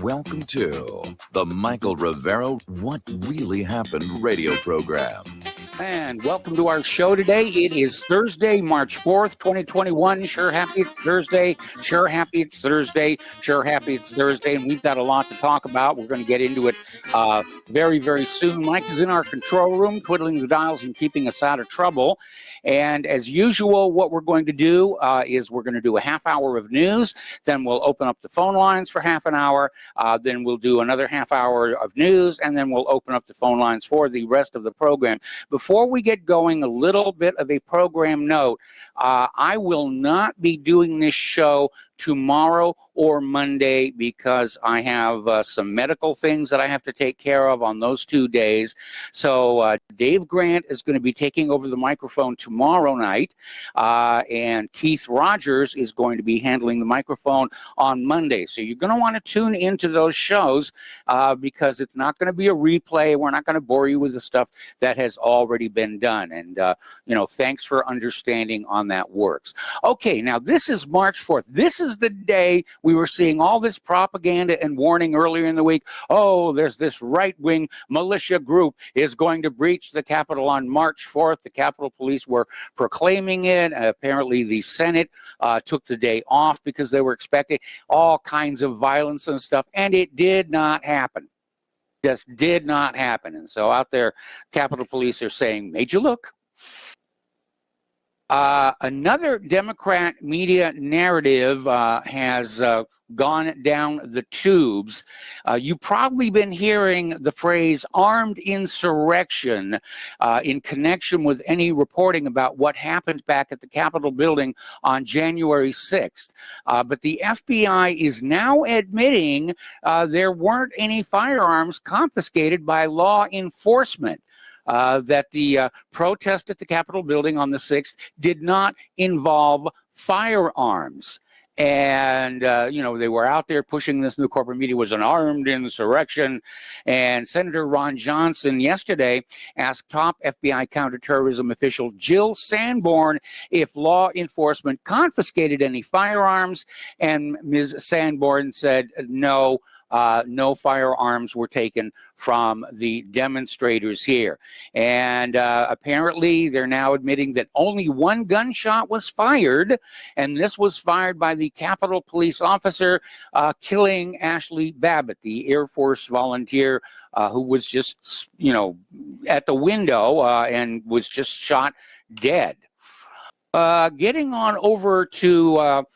Welcome to the Michael Rivero What Really Happened radio program. And welcome to our show today. It is Thursday, March 4th, 2021. Sure happy it's Thursday. Sure happy it's Thursday. Sure happy it's Thursday. And we've got a lot to talk about. We're going to get into it very, very soon. Mike is in our control room, twiddling the dials and keeping us out of trouble. And as usual, what we're going to do is we're going to do a half hour of news. Then we'll open up the phone lines for half an hour. Then we'll do another half hour of news. And then we'll open up the phone lines for the rest of the program. Before we get going, a little bit of a program note. I will not be doing this show tomorrow or Monday because I have some medical things that I have to take care of on those 2 days. So Dave Grant is going to be taking over the microphone tomorrow night, and Keith Rogers is going to be handling the microphone on Monday. So you're going to want to tune into those shows because it's not going to be a replay. We're not going to bore you with the stuff that has already been done. And, thanks for understanding on that works. Okay, now this is March 4th. This is the day we were seeing all this propaganda and warning earlier in the week. Oh, there's this right-wing militia group is going to breach the Capitol on March 4th. The Capitol Police were proclaiming it. Apparently, the Senate took the day off because they were expecting all kinds of violence and stuff, and it did not happen. Just did not happen. And so out there, Capitol Police are saying, made you look. Another Democrat media narrative has gone down the tubes. You've probably been hearing the phrase armed insurrection in connection with any reporting about what happened back at the Capitol building on January 6th. But the FBI is now admitting there weren't any firearms confiscated by law enforcement. That the protest at the Capitol building on the 6th did not involve firearms. And, they were out there pushing this in the corporate media was an armed insurrection. And Senator Ron Johnson yesterday asked top FBI counterterrorism official Jill Sanborn if law enforcement confiscated any firearms. And Ms. Sanborn said no. No firearms were taken from the demonstrators here. And apparently they're now admitting that only one gunshot was fired, and this was fired by the Capitol Police officer killing Ashley Babbitt, the Air Force volunteer who was just, at the window and was just shot dead. Getting on over to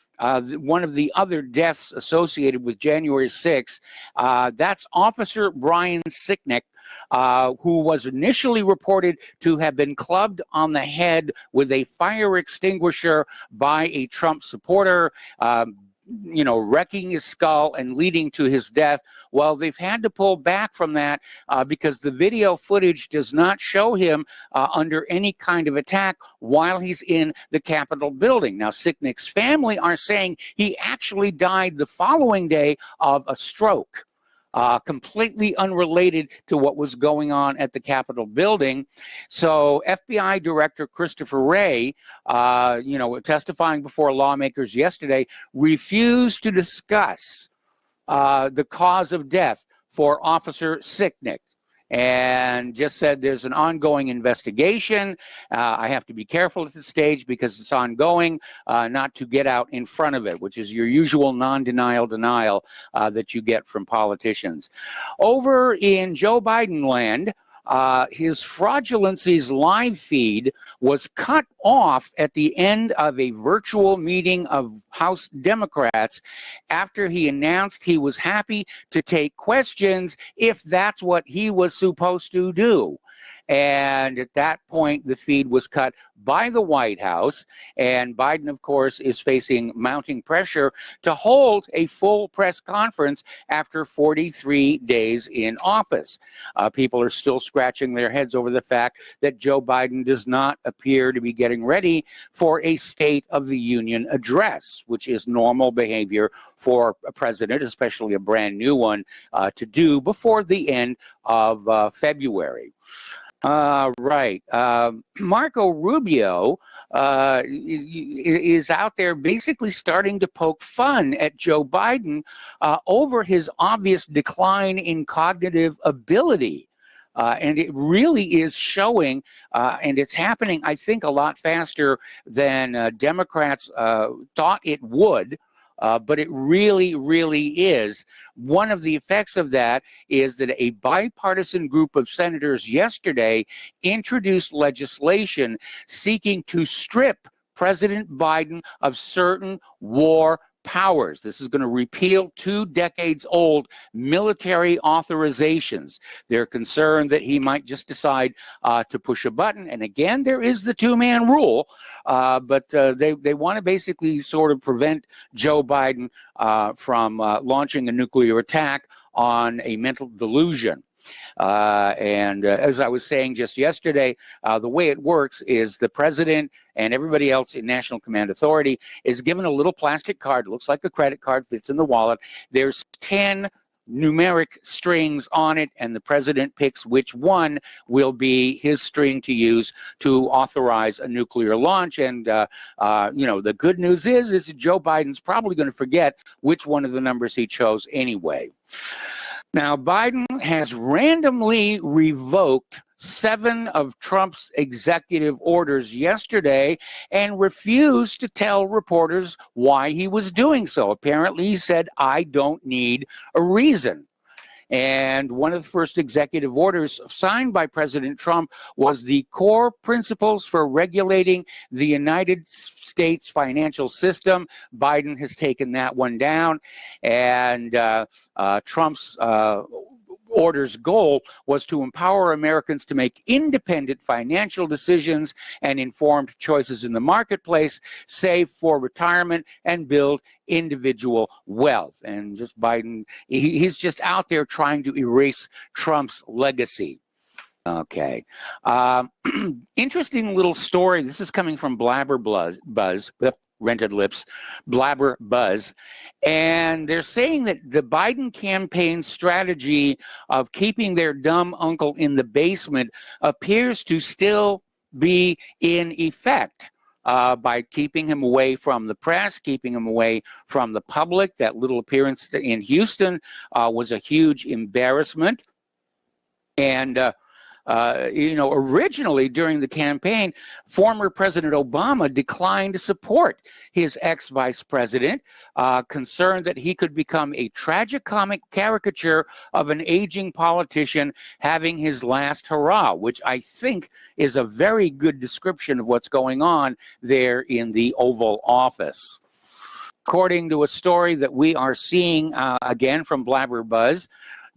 one of the other deaths associated with January 6th, that's Officer Brian Sicknick, who was initially reported to have been clubbed on the head with a fire extinguisher by a Trump supporter, wrecking his skull and leading to his death. Well, they've had to pull back from that because the video footage does not show him under any kind of attack while he's in the Capitol building. Now, Sicknick's family are saying he actually died the following day of a stroke. Completely unrelated to what was going on at the Capitol building. So FBI Director Christopher Wray, testifying before lawmakers yesterday, refused to discuss the cause of death for Officer Sicknick. And just said there's an ongoing investigation. I have to be careful at this stage because it's ongoing, not to get out in front of it, which is your usual non-denial denial that you get from politicians. Over in Joe Biden land, his fraudulencies live feed was cut off at the end of a virtual meeting of House Democrats after he announced he was happy to take questions if that's what he was supposed to do. And at that point, the feed was cut by the White House. And Biden, of course, is facing mounting pressure to hold a full press conference after 43 days in office. People are still scratching their heads over the fact that Joe Biden does not appear to be getting ready for a State of the Union address, which is normal behavior for a president, especially a brand new one, to do before the end of February. Right. Marco Rubio Rubio is out there basically starting to poke fun at Joe Biden over his obvious decline in cognitive ability. And it really is showing, and it's happening, I think, a lot faster than Democrats thought it would. But it really, really is. One of the effects of that is that a bipartisan group of senators yesterday introduced legislation seeking to strip President Biden of certain war powers. This is going to repeal 2 decades-old military authorizations. They're concerned that he might just decide to push a button. And again, there is the 2-man rule, but they want to basically sort of prevent Joe Biden from launching a nuclear attack on a mental delusion. And as I was saying just yesterday, the way it works is the president and everybody else in National Command Authority is given a little plastic card, looks like a credit card, fits in the wallet. There's 10 numeric strings on it, and the president picks which one will be his string to use to authorize a nuclear launch. And the good news is Joe Biden's probably going to forget which one of the numbers he chose anyway. Now, Biden has randomly revoked 7 of Trump's executive orders yesterday and refused to tell reporters why he was doing so. Apparently, he said, "I don't need a reason." And one of the first executive orders signed by President Trump was the core principles for regulating the United States financial system. Biden has taken that one down, and Trump's order's goal was to empower Americans to make independent financial decisions and informed choices in the marketplace, save for retirement, and build individual wealth. And just Biden, he's just out there trying to erase Trump's legacy. Okay. Interesting little story. This is coming from Blabber Buzz. Rented lips, Blabber Buzz. And they're saying that the Biden campaign strategy of keeping their dumb uncle in the basement appears to still be in effect by keeping him away from the press, keeping him away from the public. That little appearance in Houston was a huge embarrassment. And originally during the campaign, former President Obama declined to support his ex-vice president, concerned that he could become a tragicomic caricature of an aging politician having his last hurrah, which I think is a very good description of what's going on there in the Oval Office. According to a story that we are seeing again from Blabber Buzz,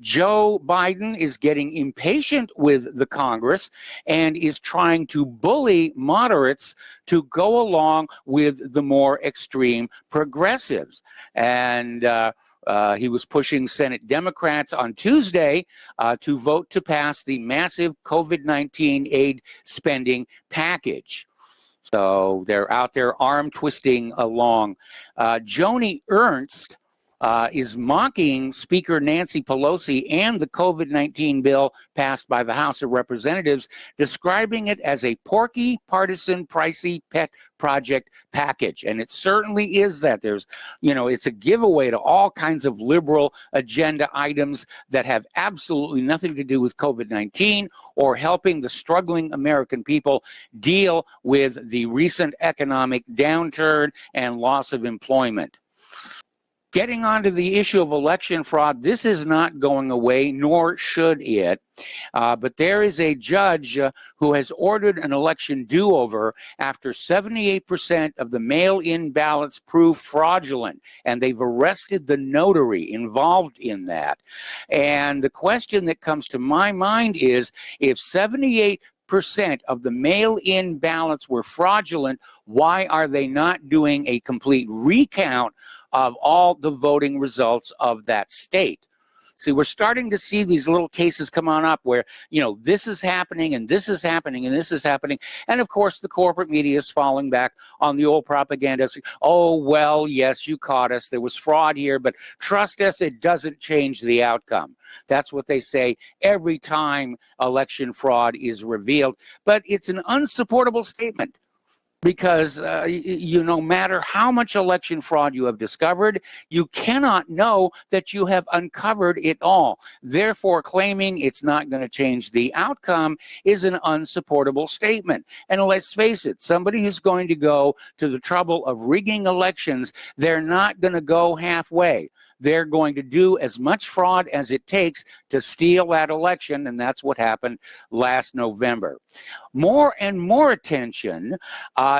Joe Biden is getting impatient with the Congress and is trying to bully moderates to go along with the more extreme progressives. And he was pushing Senate Democrats on Tuesday to vote to pass the massive COVID-19 aid spending package. So they're out there arm twisting along. Joni Ernst is mocking Speaker Nancy Pelosi and the COVID-19 bill passed by the House of Representatives, describing it as a porky, partisan, pricey pet project package. And it certainly is that. There's, it's a giveaway to all kinds of liberal agenda items that have absolutely nothing to do with COVID-19 or helping the struggling American people deal with the recent economic downturn and loss of employment. Getting onto the issue of election fraud, this is not going away, nor should it. But there is a judge who has ordered an election do-over after 78% of the mail-in ballots proved fraudulent, and they've arrested the notary involved in that. And the question that comes to my mind is, if 78% of the mail-in ballots were fraudulent, why are they not doing a complete recount of all the voting results of that state? See, we're starting to see these little cases come on up where, this is happening and this is happening and this is happening. And of course, the corporate media is falling back on the old propaganda. Oh, well, yes, you caught us. There was fraud here, but trust us, it doesn't change the outcome. That's what they say every time election fraud is revealed. But it's an unsupportable statement. because no matter how much election fraud you have discovered, you cannot know that you have uncovered it all. Therefore, claiming it's not going to change the outcome is an unsupportable statement. And let's face it, somebody who's going to go to the trouble of rigging elections, they're not going to go halfway. They're going to do as much fraud as it takes to steal that election, and that's what happened last November. More and more attention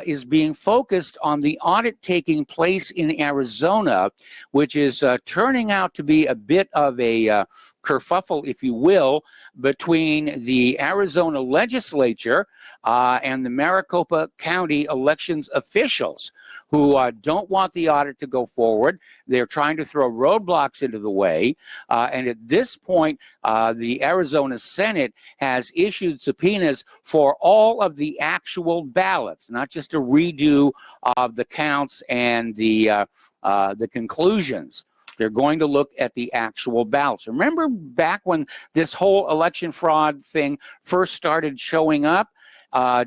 is being focused on the audit taking place in Arizona, which is turning out to be a bit of a kerfuffle, if you will, between the Arizona legislature and the Maricopa County elections officials, who don't want the audit to go forward. They're trying to throw roadblocks into the way. And at this point, the Arizona Senate has issued subpoenas for all of the actual ballots, not just a redo of the counts and the conclusions. They're going to look at the actual ballots. Remember back when this whole election fraud thing first started showing up?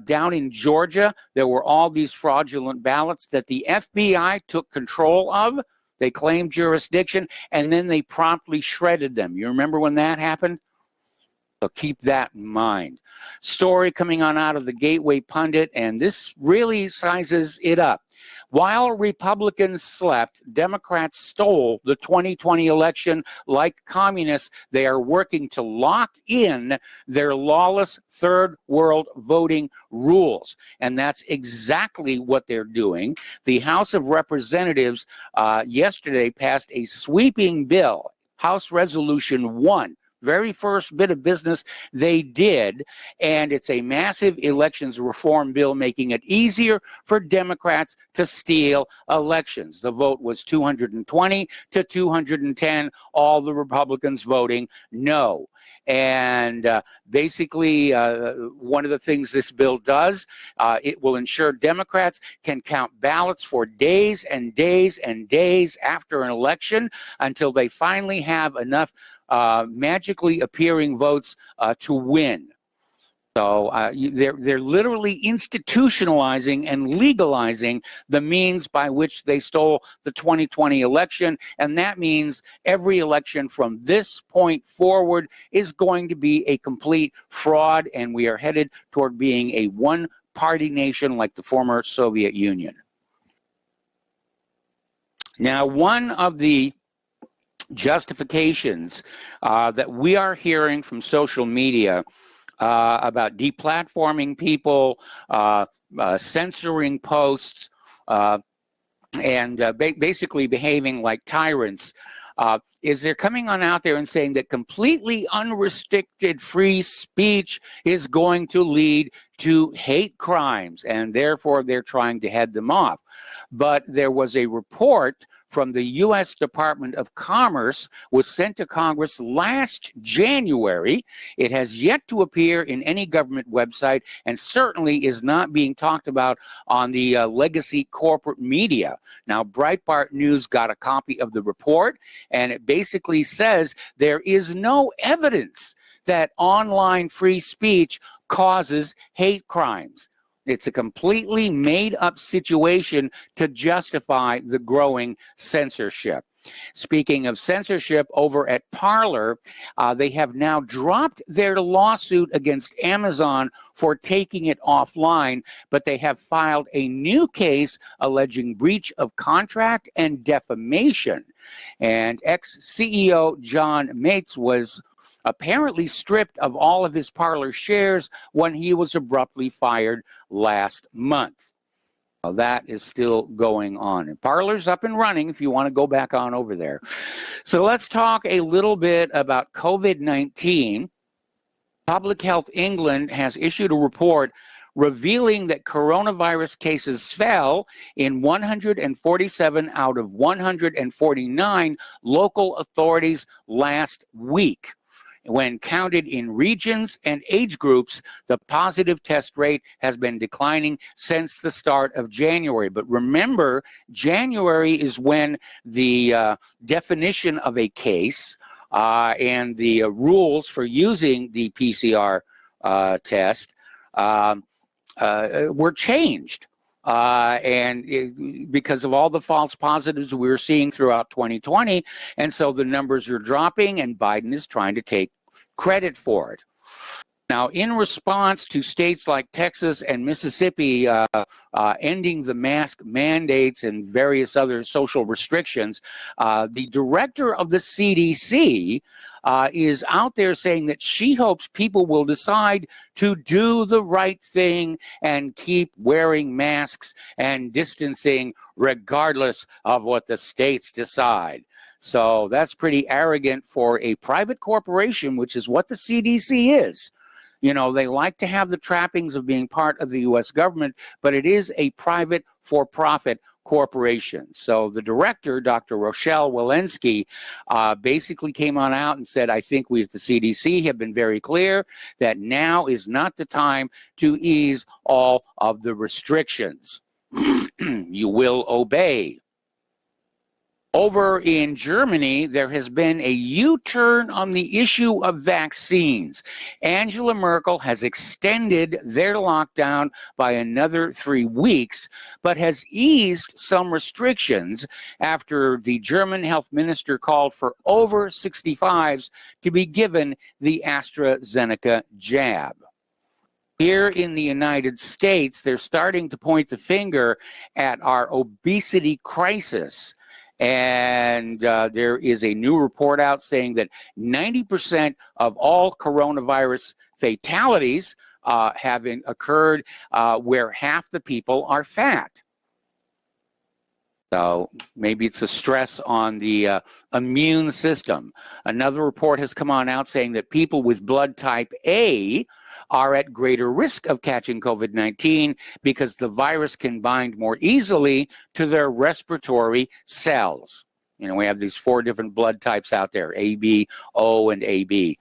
Down in Georgia, there were all these fraudulent ballots that the FBI took control of. They claimed jurisdiction, and then they promptly shredded them. You remember when that happened? So keep that in mind. Story coming on out of the Gateway Pundit, and this really sizes it up. While Republicans slept, Democrats stole the 2020 election like communists. They are working to lock in their lawless third world voting rules. And that's exactly what they're doing. The House of Representatives yesterday passed a sweeping bill, House Resolution 1. Very first bit of business they did, and it's a massive elections reform bill making it easier for Democrats to steal elections. The vote was 220 to 210, all the Republicans voting no. And basically, one of the things this bill does, it will ensure Democrats can count ballots for days and days and days after an election until they finally have enough magically appearing votes to win. So they're literally institutionalizing and legalizing the means by which they stole the 2020 election. And that means every election from this point forward is going to be a complete fraud. And we are headed toward being a one-party nation like the former Soviet Union. Now, one of the justifications that we are hearing from social media about deplatforming people, censoring posts, and basically behaving like tyrants, is they're coming on out there and saying that completely unrestricted free speech is going to lead to hate crimes, and therefore they're trying to head them off. But there was a report from the U.S. Department of Commerce was sent to Congress last January. It has yet to appear in any government website and certainly is not being talked about on the legacy corporate media. Now, Breitbart News got a copy of the report, and it basically says there is no evidence that online free speech causes hate crimes. It's a completely made-up situation to justify the growing censorship. Speaking of censorship, over at Parler, they have now dropped their lawsuit against Amazon for taking it offline, but they have filed a new case alleging breach of contract and defamation. And ex-CEO John Mates was apparently stripped of all of his Parler shares when he was abruptly fired last month. Well, that is still going on. And Parler's up and running if you want to go back on over there. So let's talk a little bit about COVID-19. Public Health England has issued a report revealing that coronavirus cases fell in 147 out of 149 local authorities last week. When counted in regions and age groups, the positive test rate has been declining since the start of January. But remember, January is when the definition of a case and the rules for using the PCR test were changed. because of all the false positives we were seeing throughout 2020. And so the numbers are dropping, and Biden is trying to take credit for it. Now, in response to states like Texas and Mississippi ending the mask mandates and various other social restrictions, the director of the CDC is out there saying that she hopes people will decide to do the right thing and keep wearing masks and distancing regardless of what the states decide. So that's pretty arrogant for a private corporation, which is what the CDC is. You know, they like to have the trappings of being part of the U.S. government, but it is a private for-profit corporation. So the director, Dr. Rochelle Walensky, basically came on out and said, I think we at the CDC have been very clear that now is not the time to ease all of the restrictions. You will obey. Over in Germany, there has been a U-turn on the issue of vaccines. Angela Merkel has extended their lockdown by another 3 weeks, but has eased some restrictions after the German health minister called for over 65s to be given the AstraZeneca jab. Here in the United States, they're starting to point the finger at our obesity crisis. And there is a new report out saying that 90% of all coronavirus fatalities have occurred where half the people are fat. So maybe it's a stress on the immune system. Another report has come on out saying that people with blood type A are at greater risk of catching COVID-19 because the virus can bind more easily to their respiratory cells. You know, we have these 4 different blood types out there, A, B, O, and AB.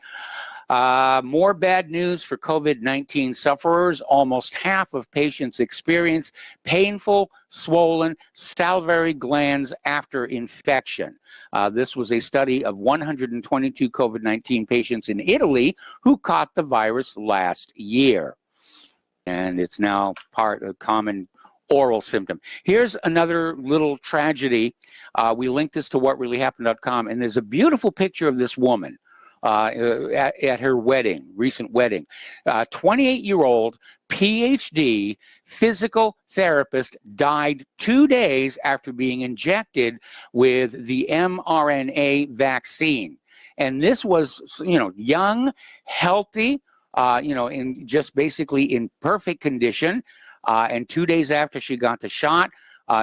More bad news for COVID-19 sufferers. Almost half of patients experience painful, swollen salivary glands after infection. This was a study of 122 COVID-19 patients in Italy who caught the virus last year. And it's now part of common oral symptom. Here's another little tragedy. We linked this to whatreallyhappened.com, and there's a beautiful picture of this woman at her wedding, recent wedding. 28-year-old PhD physical therapist died 2 days after being injected with the mRNA vaccine. And this was, you know, young, healthy, you know, in just basically in perfect condition. And 2 days after she got the shot,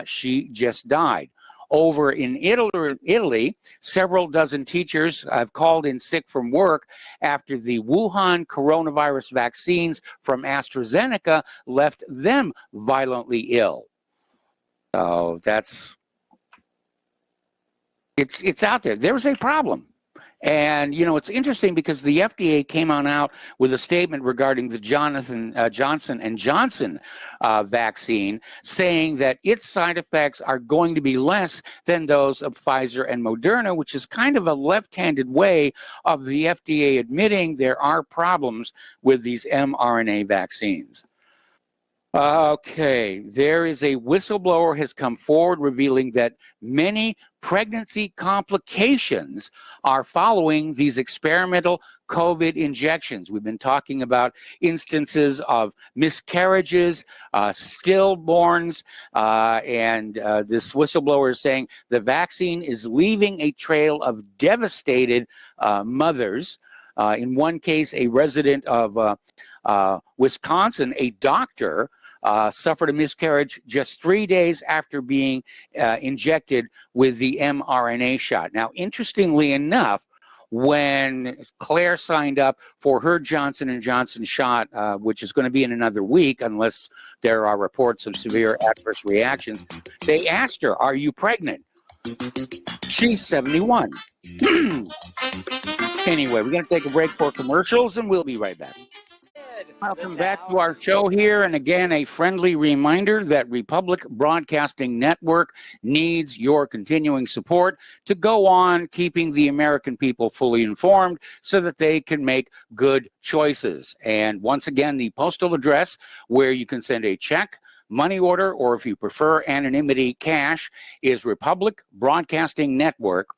she just died. Over in Italy, several dozen teachers have called in sick from work after the Wuhan coronavirus vaccines from AstraZeneca left them violently ill. So it's out there. There's a problem. And, you know, it's interesting because the FDA came on out with a statement regarding the Johnson & Johnson vaccine, saying that its side effects are going to be less than those of Pfizer and Moderna, which is kind of a left-handed way of the FDA admitting there are problems with these mRNA vaccines. Okay, there is a whistleblower has come forward revealing that many pregnancy complications are following these experimental COVID injections. We've been talking about instances of miscarriages, stillborns, and this whistleblower is saying the vaccine is leaving a trail of devastated mothers. In one case, a resident of Wisconsin, a doctor, suffered a miscarriage just 3 days after being injected with the mRNA shot. Now, interestingly enough, when Claire signed up for her Johnson & Johnson shot, which is going to be in another week, unless there are reports of severe adverse reactions, they asked her, "Are you pregnant?" She's 71. Anyway, we're going to take a break for commercials, and we'll be right back. Welcome back to our show here. And again, a friendly reminder that Republic Broadcasting Network needs your continuing support to go on keeping the American people fully informed so that they can make good choices. And once again, the postal address where you can send a check money order, or if you prefer anonymity, cash, is Republic Broadcasting Network,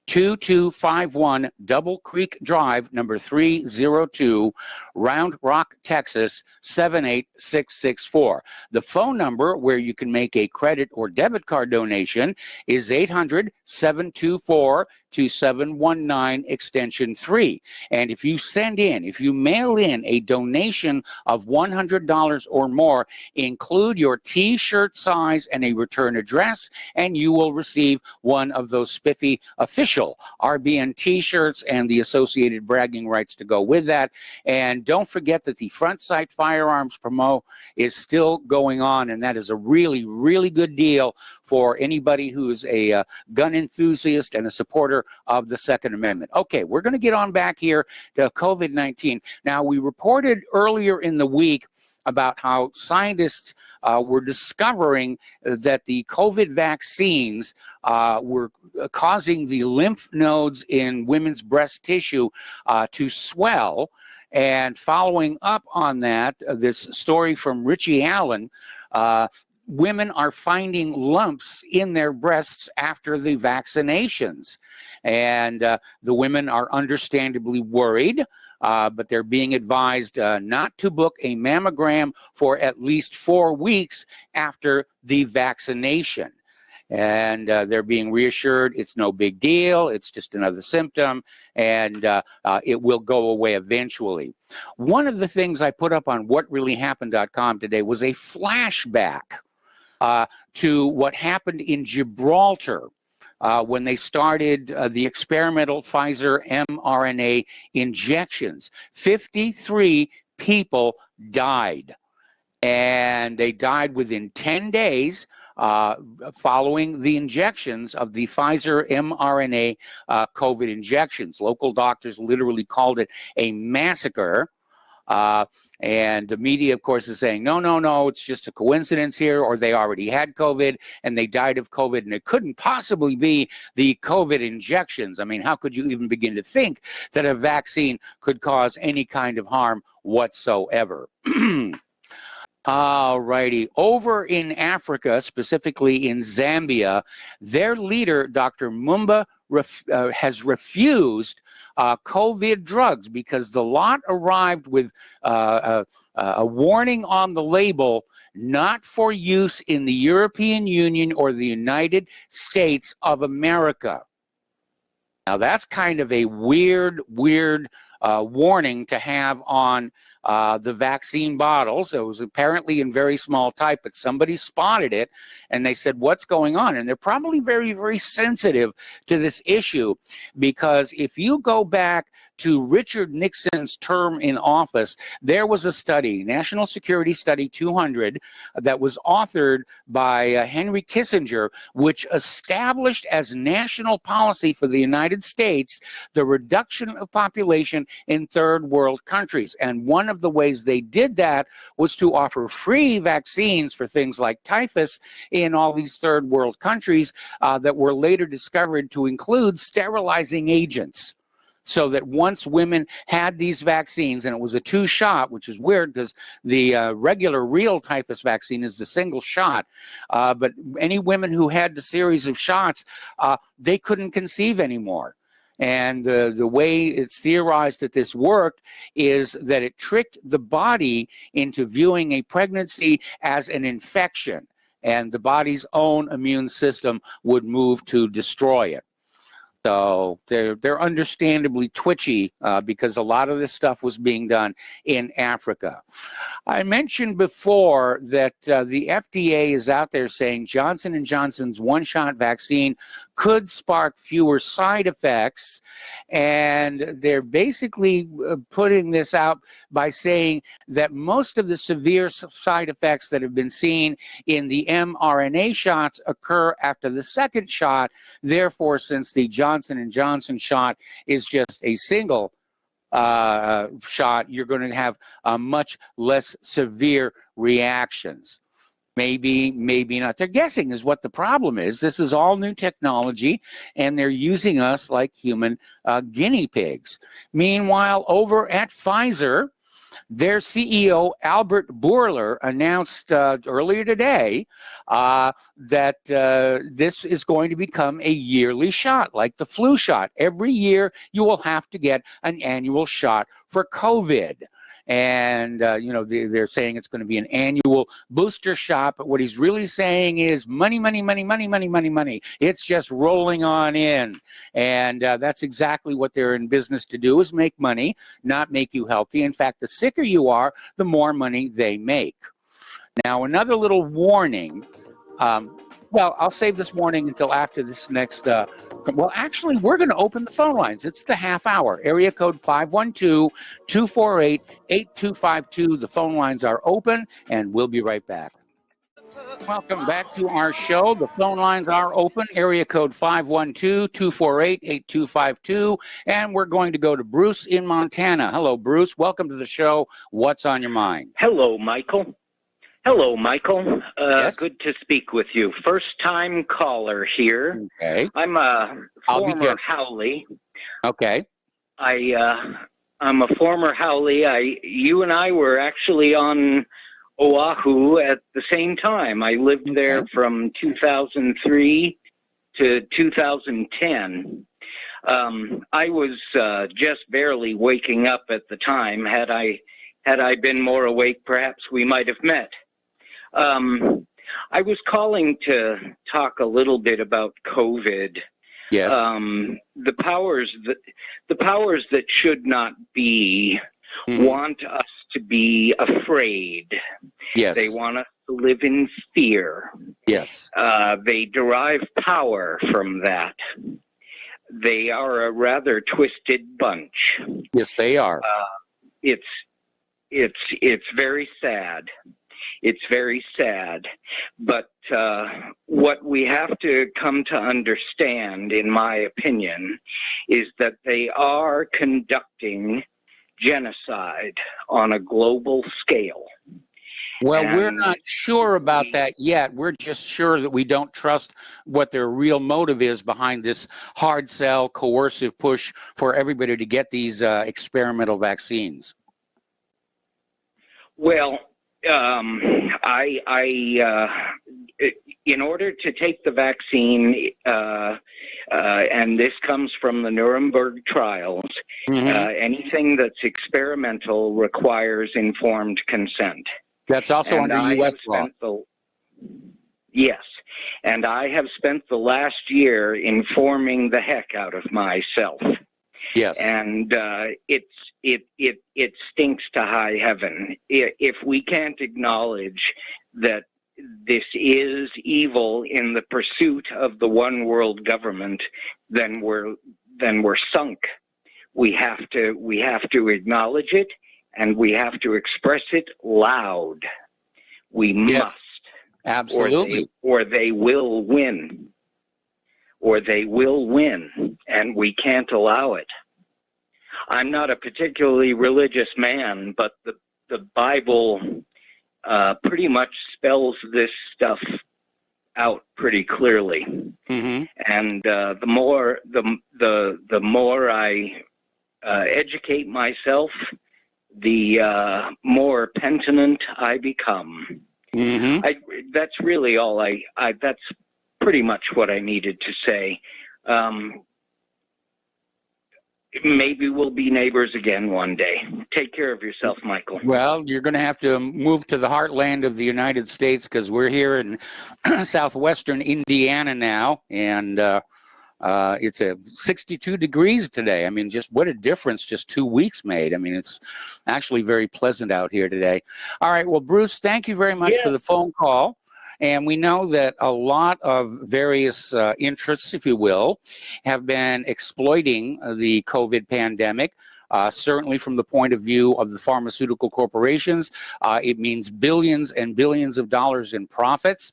2251 Double Creek Drive, number 302, Round Rock, Texas, 78664. The phone number where you can make a credit or debit card donation is 800-724-2719, extension 3. And if you mail in a donation of $100 or more, include your t-shirt size and a return address, and you will receive one of those spiffy official RBN t-shirts and the associated bragging rights to go with that. And don't forget that the Front Sight Firearms promo is still going on, and that is a really, really good deal for anybody who's a gun enthusiast and a supporter of the Second Amendment. Okay, we're going to get on back here to COVID-19. Now, we reported earlier in the week about how scientists were discovering that the COVID vaccines were causing the lymph nodes in women's breast tissue to swell. And following up on that, this story from Richie Allen, women are finding lumps in their breasts after the vaccinations. And the women are understandably worried. But they're being advised not to book a mammogram for at least 4 weeks after the vaccination. And they're being reassured it's no big deal, it's just another symptom, and it will go away eventually. One of the things I put up on whatreallyhappened.com today was a flashback to what happened in Gibraltar. When they started the experimental Pfizer mRNA injections. 53 people died, and they died within 10 days following the injections of the Pfizer mRNA COVID injections. Local doctors literally called it a massacre. And the media, of course, is saying, no, it's just a coincidence here, or they already had COVID and they died of COVID, and it couldn't possibly be the COVID injections. I mean, how could you even begin to think that a vaccine could cause any kind of harm whatsoever? All righty. Over in Africa, specifically in Zambia, their leader, Dr. Mumba, has refused COVID drugs because the lot arrived with a warning on the label, not for use in the European Union or the United States of America. Now, that's kind of a weird warning to have on the vaccine bottles. It was apparently in very small type, but somebody spotted it and they said, what's going on? And they're probably very, very sensitive to this issue, because if you go back to Richard Nixon's term in office, there was a study, National Security Study 200, that was authored by Henry Kissinger, which established as national policy for the United States the reduction of population in third world countries. And one of the ways they did that was to offer free vaccines for things like typhus in all these third world countries that were later discovered to include sterilizing agents. So that once women had these vaccines, and it was a 2-shot, which is weird because the regular real typhus vaccine is a single shot, but any women who had the series of shots, they couldn't conceive anymore. And the way it's theorized that this worked is that it tricked the body into viewing a pregnancy as an infection, and the body's own immune system would move to destroy it. So they're understandably twitchy because a lot of this stuff was being done in Africa. I mentioned before that the FDA is out there saying Johnson & Johnson's one-shot vaccine could spark fewer side effects, and they're basically putting this out by saying that most of the severe side effects that have been seen in the mRNA shots occur after the second shot. Therefore, since the Johnson & Johnson shot is just a single shot, you're going to have much less severe reactions. Maybe, maybe not. They're guessing is what the problem is. This is all new technology, and they're using us like human guinea pigs. Meanwhile, over at Pfizer, Their CEO, Albert Bourla, announced earlier today that this is going to become a yearly shot, like the flu shot. Every year, you will have to get an annual shot for COVID. And, they're saying it's going to be an annual booster shot. But what he's really saying is money, money, money, money, money, money, money. It's just rolling on in. And that's exactly what they're in business to do, is make money, not make you healthy. In fact, the sicker you are, the more money they make. Now, another little warning. Well, I'll save this warning until after this next. Well, actually, we're going to open the phone lines. It's the half hour. Area code 512-248-8252. The phone lines are open, and we'll be right back. Welcome back to our show. The phone lines are open. Area code 512-248-8252. And we're going to go to Bruce in Montana. Hello, Bruce. Welcome to the show. What's on your mind? Hello, Michael. Hello, Michael. Yes? Good to speak with you. First-time caller here. Okay. I'm a former Howley. Okay. I'm a former Howley. You and I were actually on Oahu at the same time. I lived there from 2003 to 2010. I was just barely waking up at the time. Had I been more awake, perhaps we might have met. I was calling to talk a little bit about COVID. Yes. The powers that should not be want us to be afraid. Yes. They want us to live in fear. Yes. They derive power from that. They are a rather twisted bunch. Yes, they are. It's very sad. It's very sad. But what we have to come to understand, in my opinion, is that they are conducting genocide on a global scale. Well, we're not sure about that yet. We're just sure that we don't trust what their real motive is behind this hard sell, coercive push for everybody to get these experimental vaccines. Well, in order to take the vaccine, and this comes from the Nuremberg trials, anything that's experimental requires informed consent. That's also under U.S. law. Yes, and I have spent the last year informing the heck out of myself. Yes, and it stinks to high heaven if we can't acknowledge that this is evil in the pursuit of the one world government. Then we're sunk. We have to acknowledge it, and we have to express it loud. We must. Absolutely. Or they will win. Or they will win, and we can't allow it. I'm not a particularly religious man, but the Bible pretty much spells this stuff out pretty clearly. And the more I educate myself, the more penitent I become. That's really all that's pretty much what I needed to say. Maybe we'll be neighbors again one day. Take care of yourself, Michael. Well, you're going to have to move to the heartland of the United States, because we're here in southwestern Indiana now, and it's 62 degrees today. I mean, just what a difference just 2 weeks made. I mean, it's actually very pleasant out here today. All right, well, Bruce, thank you very much for the phone call. And we know that a lot of various interests, if you will, have been exploiting the COVID pandemic. Certainly from the point of view of the pharmaceutical corporations, it means billions and billions of dollars in profits.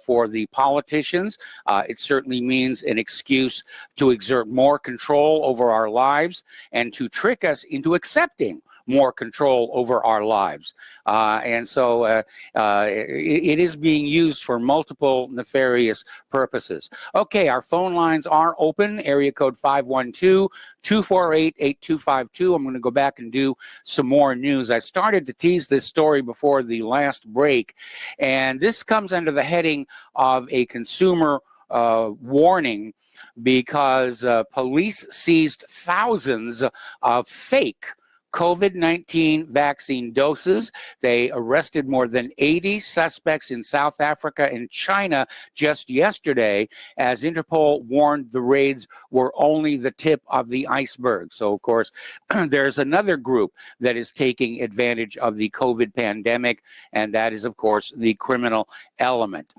For the politicians, it certainly means an excuse to exert more control over our lives and to trick us into accepting more control over our lives. And so it is being used for multiple nefarious purposes. Okay, our phone lines are open, area code 512-248-8252. I'm going to go back and do some more news. I started to tease this story before the last break, and this comes under the heading of a consumer warning, because police seized thousands of fake COVID-19 vaccine doses. They arrested more than 80 suspects in South Africa and China just yesterday, as Interpol warned the raids were only the tip of the iceberg. So, of course, there's another group that is taking advantage of the COVID pandemic, and that is, of course, the criminal element.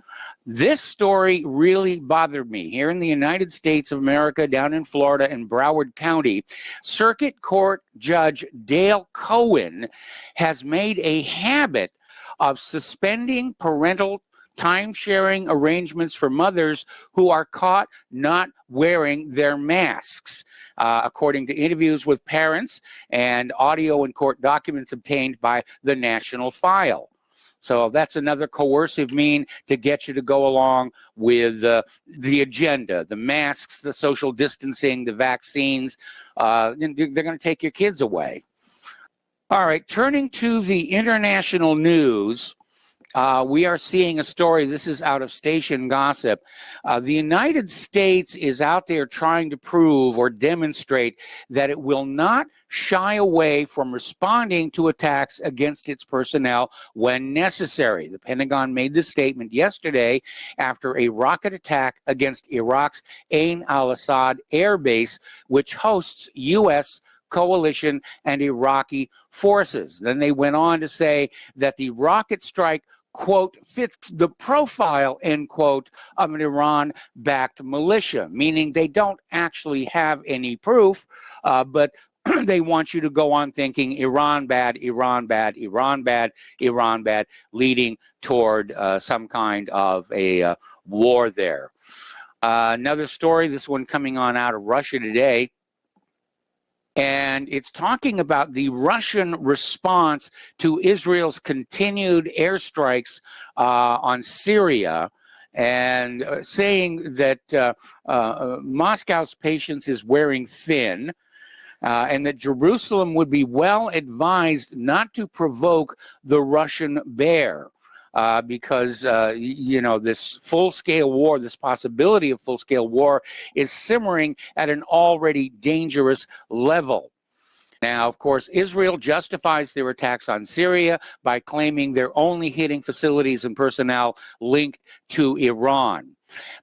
This story really bothered me. Here in the United States of America, down in Florida in Broward County, Circuit Court Judge Dale Cohen has made a habit of suspending parental time-sharing arrangements for mothers who are caught not wearing their masks. According to interviews with parents and audio and court documents obtained by the National File. So that's another coercive mean to get you to go along with the agenda, the masks, the social distancing, the vaccines. They're going to take your kids away. All right, turning to the international news, we are seeing a story. This is out of Station Gossip. The United States is out there trying to prove or demonstrate that it will not shy away from responding to attacks against its personnel when necessary. The Pentagon made this statement yesterday after a rocket attack against Iraq's Ain al-Assad air base, which hosts U.S. coalition and Iraqi forces. Then they went on to say that the rocket strike, quote, fits the profile, end quote, of an Iran-backed militia, meaning they don't actually have any proof, but they want you to go on thinking Iran bad, Iran bad, Iran bad, Iran bad, leading toward some kind of a war there. Another story, this one coming on out of Russia today, and it's talking about the Russian response to Israel's continued airstrikes on Syria, and saying that Moscow's patience is wearing thin, and that Jerusalem would be well advised not to provoke the Russian bear. Because, you know, this full-scale war, this possibility of full-scale war is simmering at an already dangerous level. Now, of course, Israel justifies their attacks on Syria by claiming they're only hitting facilities and personnel linked to Iran.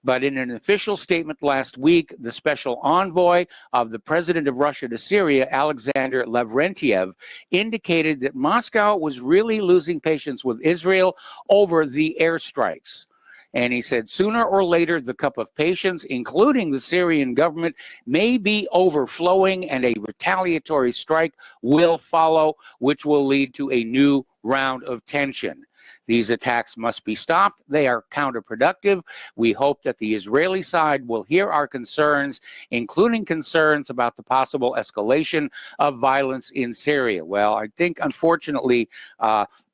But in an official statement last week, the special envoy of the president of Russia to Syria, Alexander Lavrentiev, indicated that Moscow was really losing patience with Israel over the airstrikes. And he said, sooner or later, the cup of patience, including the Syrian government, may be overflowing, and a retaliatory strike will follow, which will lead to a new round of tension. These attacks must be stopped. They are counterproductive. We hope that the Israeli side will hear our concerns, including concerns about the possible escalation of violence in Syria. Well, I think, unfortunately,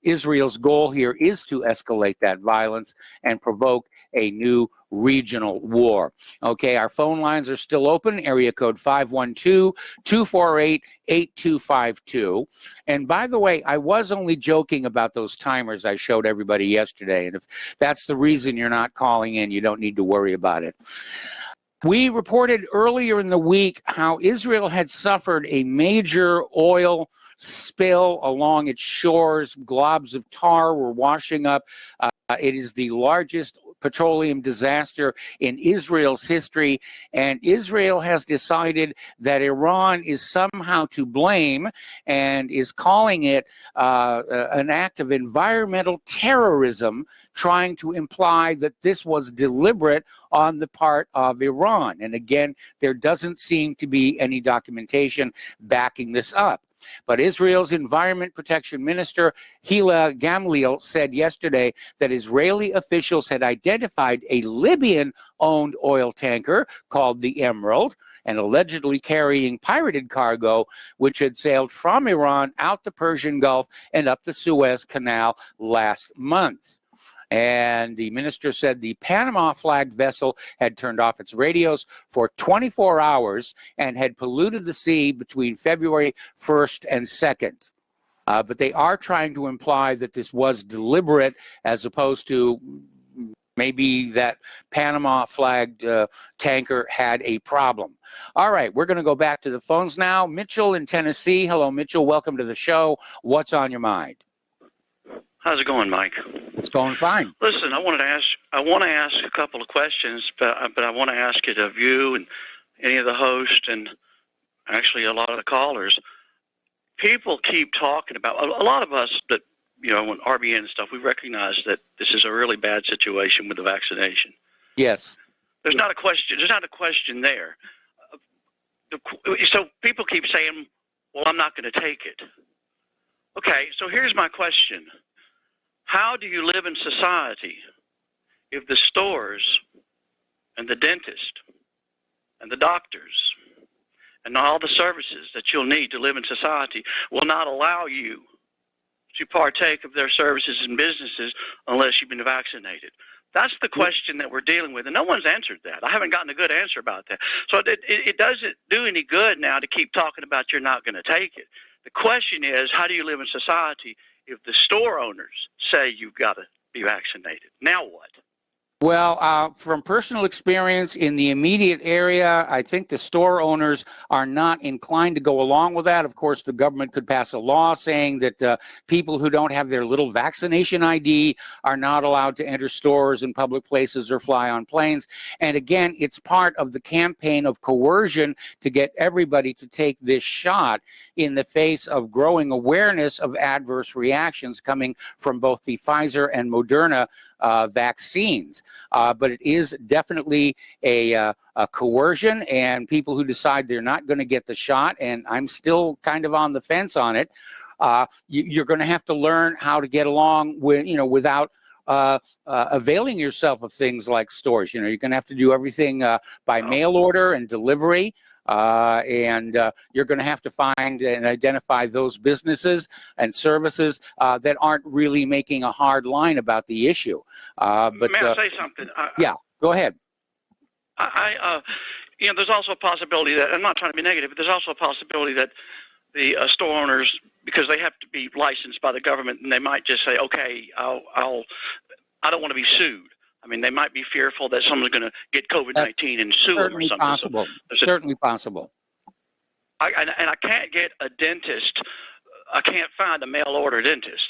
Israel's goal here is to escalate that violence and provoke a new regional war. Okay, our phone lines are still open, area code 512-248-8252. And by the way, I was only joking about those timers I showed everybody yesterday, and if that's the reason you're not calling in, you don't need to worry about it. We reported earlier in the week how Israel had suffered a major oil spill along its shores. Globs of tar were washing up. It is the largest petroleum disaster in Israel's history, and Israel has decided that Iran is somehow to blame and is calling it an act of environmental terrorism, trying to imply that this was deliberate on the part of Iran. And again, there doesn't seem to be any documentation backing this up. But Israel's Environment Protection Minister Hila Gamliel said yesterday that Israeli officials had identified a Libyan-owned oil tanker called the Emerald and allegedly carrying pirated cargo, which had sailed from Iran out the Persian Gulf and up the Suez Canal last month. And the minister said the Panama-flagged vessel had turned off its radios for 24 hours and had polluted the sea between February 1st and 2nd. But they are trying to imply that this was deliberate as opposed to maybe that Panama-flagged tanker had a problem. All right, we're going to go back to the phones now. Mitchell in Tennessee. Hello, Mitchell. Welcome to the show. What's on your mind? How's it going, Mike? It's going fine. Listen, I want to ask a couple of questions, but I want to ask it of you and any of the hosts and actually a lot of the callers. People keep talking about, a lot of us that, you know, when RBN and stuff, we recognize that this is a really bad situation with the vaccination. Yes. There's not a question there. So people keep saying, well, I'm not going to take it. Okay, so here's my question. How do you live in society if the stores and the dentist and the doctors and all the services that you'll need to live in society will not allow you to partake of their services and businesses unless you've been vaccinated? That's the question that we're dealing with, and no one's answered that. I haven't gotten a good answer about that. So it doesn't do any good now to keep talking about you're not going to take it. The question is, how do you live in society if the store owners say you've got to be vaccinated? Now what? Well, from personal experience in the immediate area, I think the store owners are not inclined to go along with that. Of course, the government could pass a law saying that people who don't have their little vaccination ID are not allowed to enter stores and public places or fly on planes. And again, it's part of the campaign of coercion to get everybody to take this shot in the face of growing awareness of adverse reactions coming from both the Pfizer and Moderna vaccines. But it is definitely a coercion, and people who decide they're not going to get the shot, and I'm still kind of on the fence on it, you're going to have to learn how to get along with, without availing yourself of things like stores. You're going to have to do everything by mail order and delivery. And you're going to have to find and identify those businesses and services that aren't really making a hard line about the issue. But may I say something? Yeah, go ahead. There's also a possibility that, I'm not trying to be negative, but there's also a possibility that the store owners, because they have to be licensed by the government, and they might just say, okay, I don't want to be sued. I mean, they might be fearful that someone's going to get COVID-19 and sue them or something. Possible. So certainly possible. And I can't get a dentist. I can't find a mail order dentist.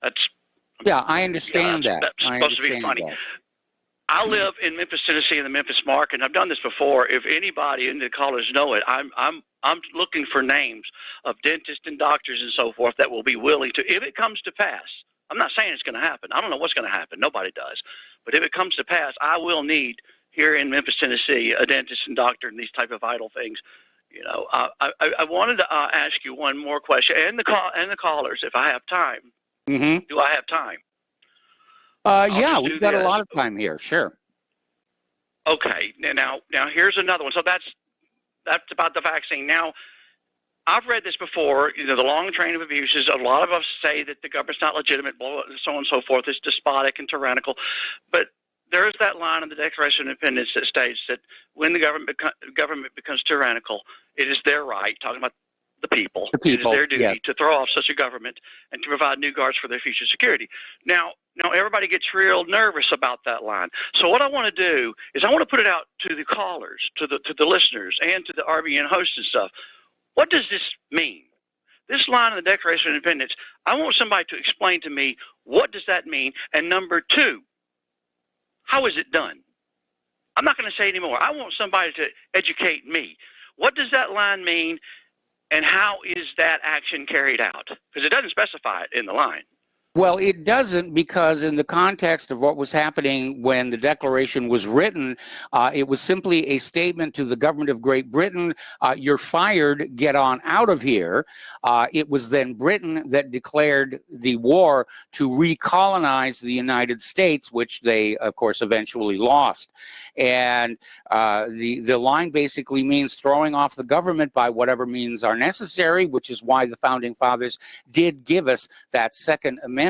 I understand that. That's supposed to be funny. That. I live in Memphis, Tennessee, in the Memphis market. And I've done this before. If anybody in the callers know it, I'm looking for names of dentists and doctors and so forth that will be willing to, if it comes to pass. I'm not saying it's going to happen. I don't know what's going to happen. Nobody does. But if it comes to pass, I will need here in Memphis, Tennessee, a dentist and doctor and these type of vital things. I wanted to ask you one more question, and the callers, if I have time. Mm-hmm. Do I have time? Yeah, we've got a lot of time here. Sure. Okay. Now here's another one. So that's about the vaccine. Now, I've read this before, the long train of abuses. A lot of us say that the government's not legitimate, so on and so forth. It's despotic and tyrannical. But there is that line in the Declaration of Independence that states that when the government becomes tyrannical, it is their right, talking about the people, it is their duty to throw off such a government and to provide new guards for their future security. Now everybody gets real nervous about that line. So what I want to do is I want to put it out to the callers, to the listeners, and to the RBN hosts and stuff. What does this mean? This line in the Declaration of Independence, I want somebody to explain to me, what does that mean? And number two, how is it done? I'm not going to say anymore. I want somebody to educate me. What does that line mean, and how is that action carried out? Because it doesn't specify it in the line. Well, it doesn't, because in the context of what was happening when the Declaration was written, it was simply a statement to the government of Great Britain, you're fired, get on out of here. It was then Britain that declared the war to recolonize the United States, which they, of course, eventually lost. And the line basically means throwing off the government by whatever means are necessary, which is why the Founding Fathers did give us that Second Amendment.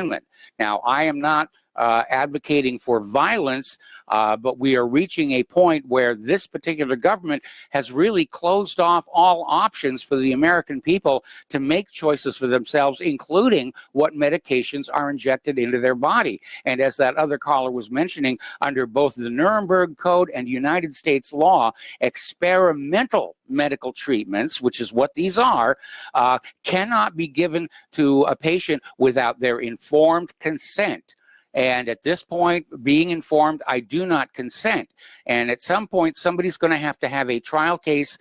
Now, I am not advocating for violence, but we are reaching a point where this particular government has really closed off all options for the American people to make choices for themselves, including what medications are injected into their body. And as that other caller was mentioning, under both the Nuremberg Code and United States law, experimental medical treatments, which is what these are, cannot be given to a patient without their informed consent. And at this point, being informed, I do not consent. And at some point, somebody's going to have a trial case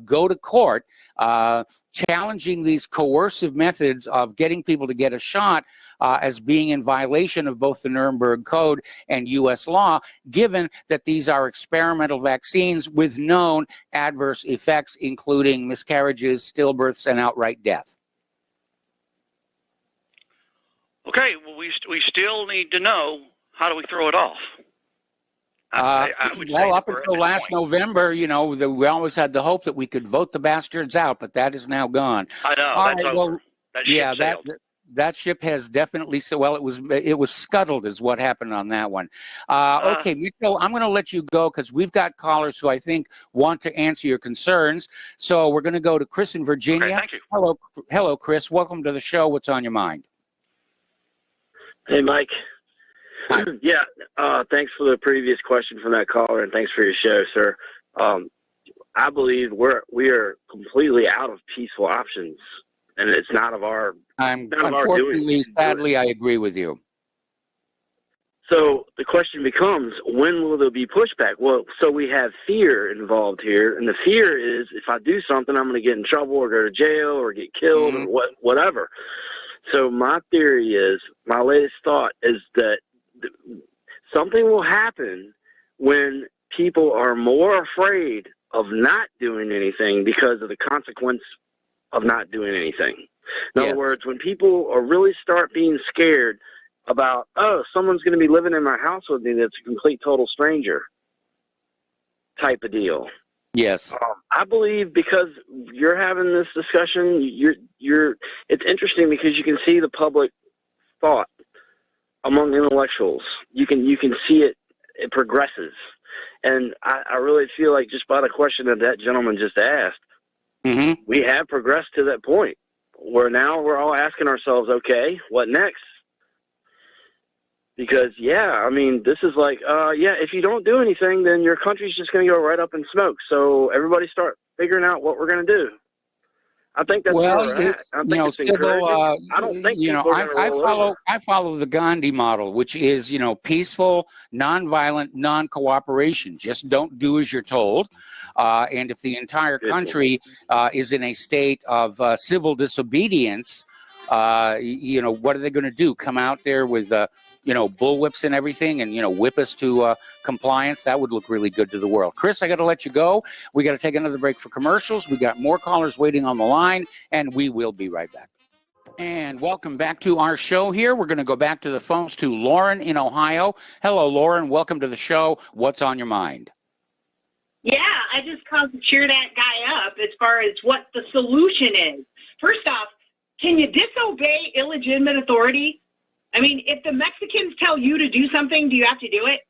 go to court challenging these coercive methods of getting people to get a shot as being in violation of both the Nuremberg Code and U.S. law, given that these are experimental vaccines with known adverse effects, including miscarriages, stillbirths, and outright death. Okay, well, we still need to know, how do we throw it off? Well, up until last November, you know, we always had the hope that we could vote the bastards out, but that is now gone. I know, all that's right, over. well, That ship sailed. that ship has definitely, well, it was scuttled is what happened on that one. Okay, Mitchell, I'm going to let you go because we've got callers who I think want to answer your concerns. So we're going to go to Chris in Virginia. Okay, thank you. Hello, Chris. Welcome to the show. What's on your mind? Hey, Mike. Hi. Yeah, thanks for the previous question from that caller, and thanks for your show, sir. I believe we are completely out of peaceful options, and it's not of our. Unfortunately, sadly, I agree with you. So the question becomes, when will there be pushback? Well, so we have fear involved here, and the fear is if I do something, I'm going to get in trouble or go to jail or get killed or whatever. So my theory is, my latest thought is that something will happen when people are more afraid of not doing anything because of the consequence of not doing anything. In other words, when people are really start being scared about, oh, someone's going to be living in my house with me that's a complete total stranger type of deal. Yes. I believe because you're having this discussion, it's interesting because you can see the public thought among intellectuals. You can see it progresses. And I really feel like just by the question that gentleman just asked, we have progressed to that point where now we're all asking ourselves, okay, what next? Because, I mean, this is like, if you don't do anything, then your country's just going to go right up in smoke. So everybody start figuring out what we're going to do. I think that's where we're at. I think it's encouraging. I don't think I follow the Gandhi model, which is, peaceful, nonviolent, non-cooperation. Just don't do as you're told. And if the entire country is in a state of civil disobedience, what are they going to do? Come out there with bullwhips and everything and, whip us to compliance? That would look really good to the world. Chris, I got to let you go. We got to take another break for commercials. We got more callers waiting on the line, and we will be right back. And welcome back to our show here. We're going to go back to the phones to Lauren in Ohio. Hello, Lauren. Welcome to the show. What's on your mind? Yeah, I just called to cheer that guy up as far as what the solution is. First off, can you disobey illegitimate authority? I mean, if the Mexicans tell you to do something, do you have to do it?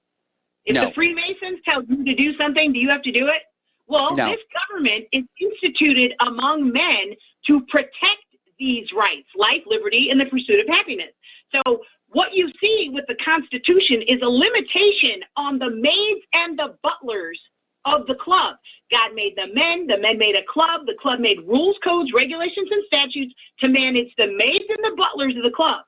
If the Freemasons tell you to do something, do you have to do it? Well, this government is instituted among men to protect these rights, life, liberty, and the pursuit of happiness. So what you see with the Constitution is a limitation on the maids and the butlers of the club. God made the men made a club, the club made rules, codes, regulations, and statutes to manage the maids and the butlers of the club.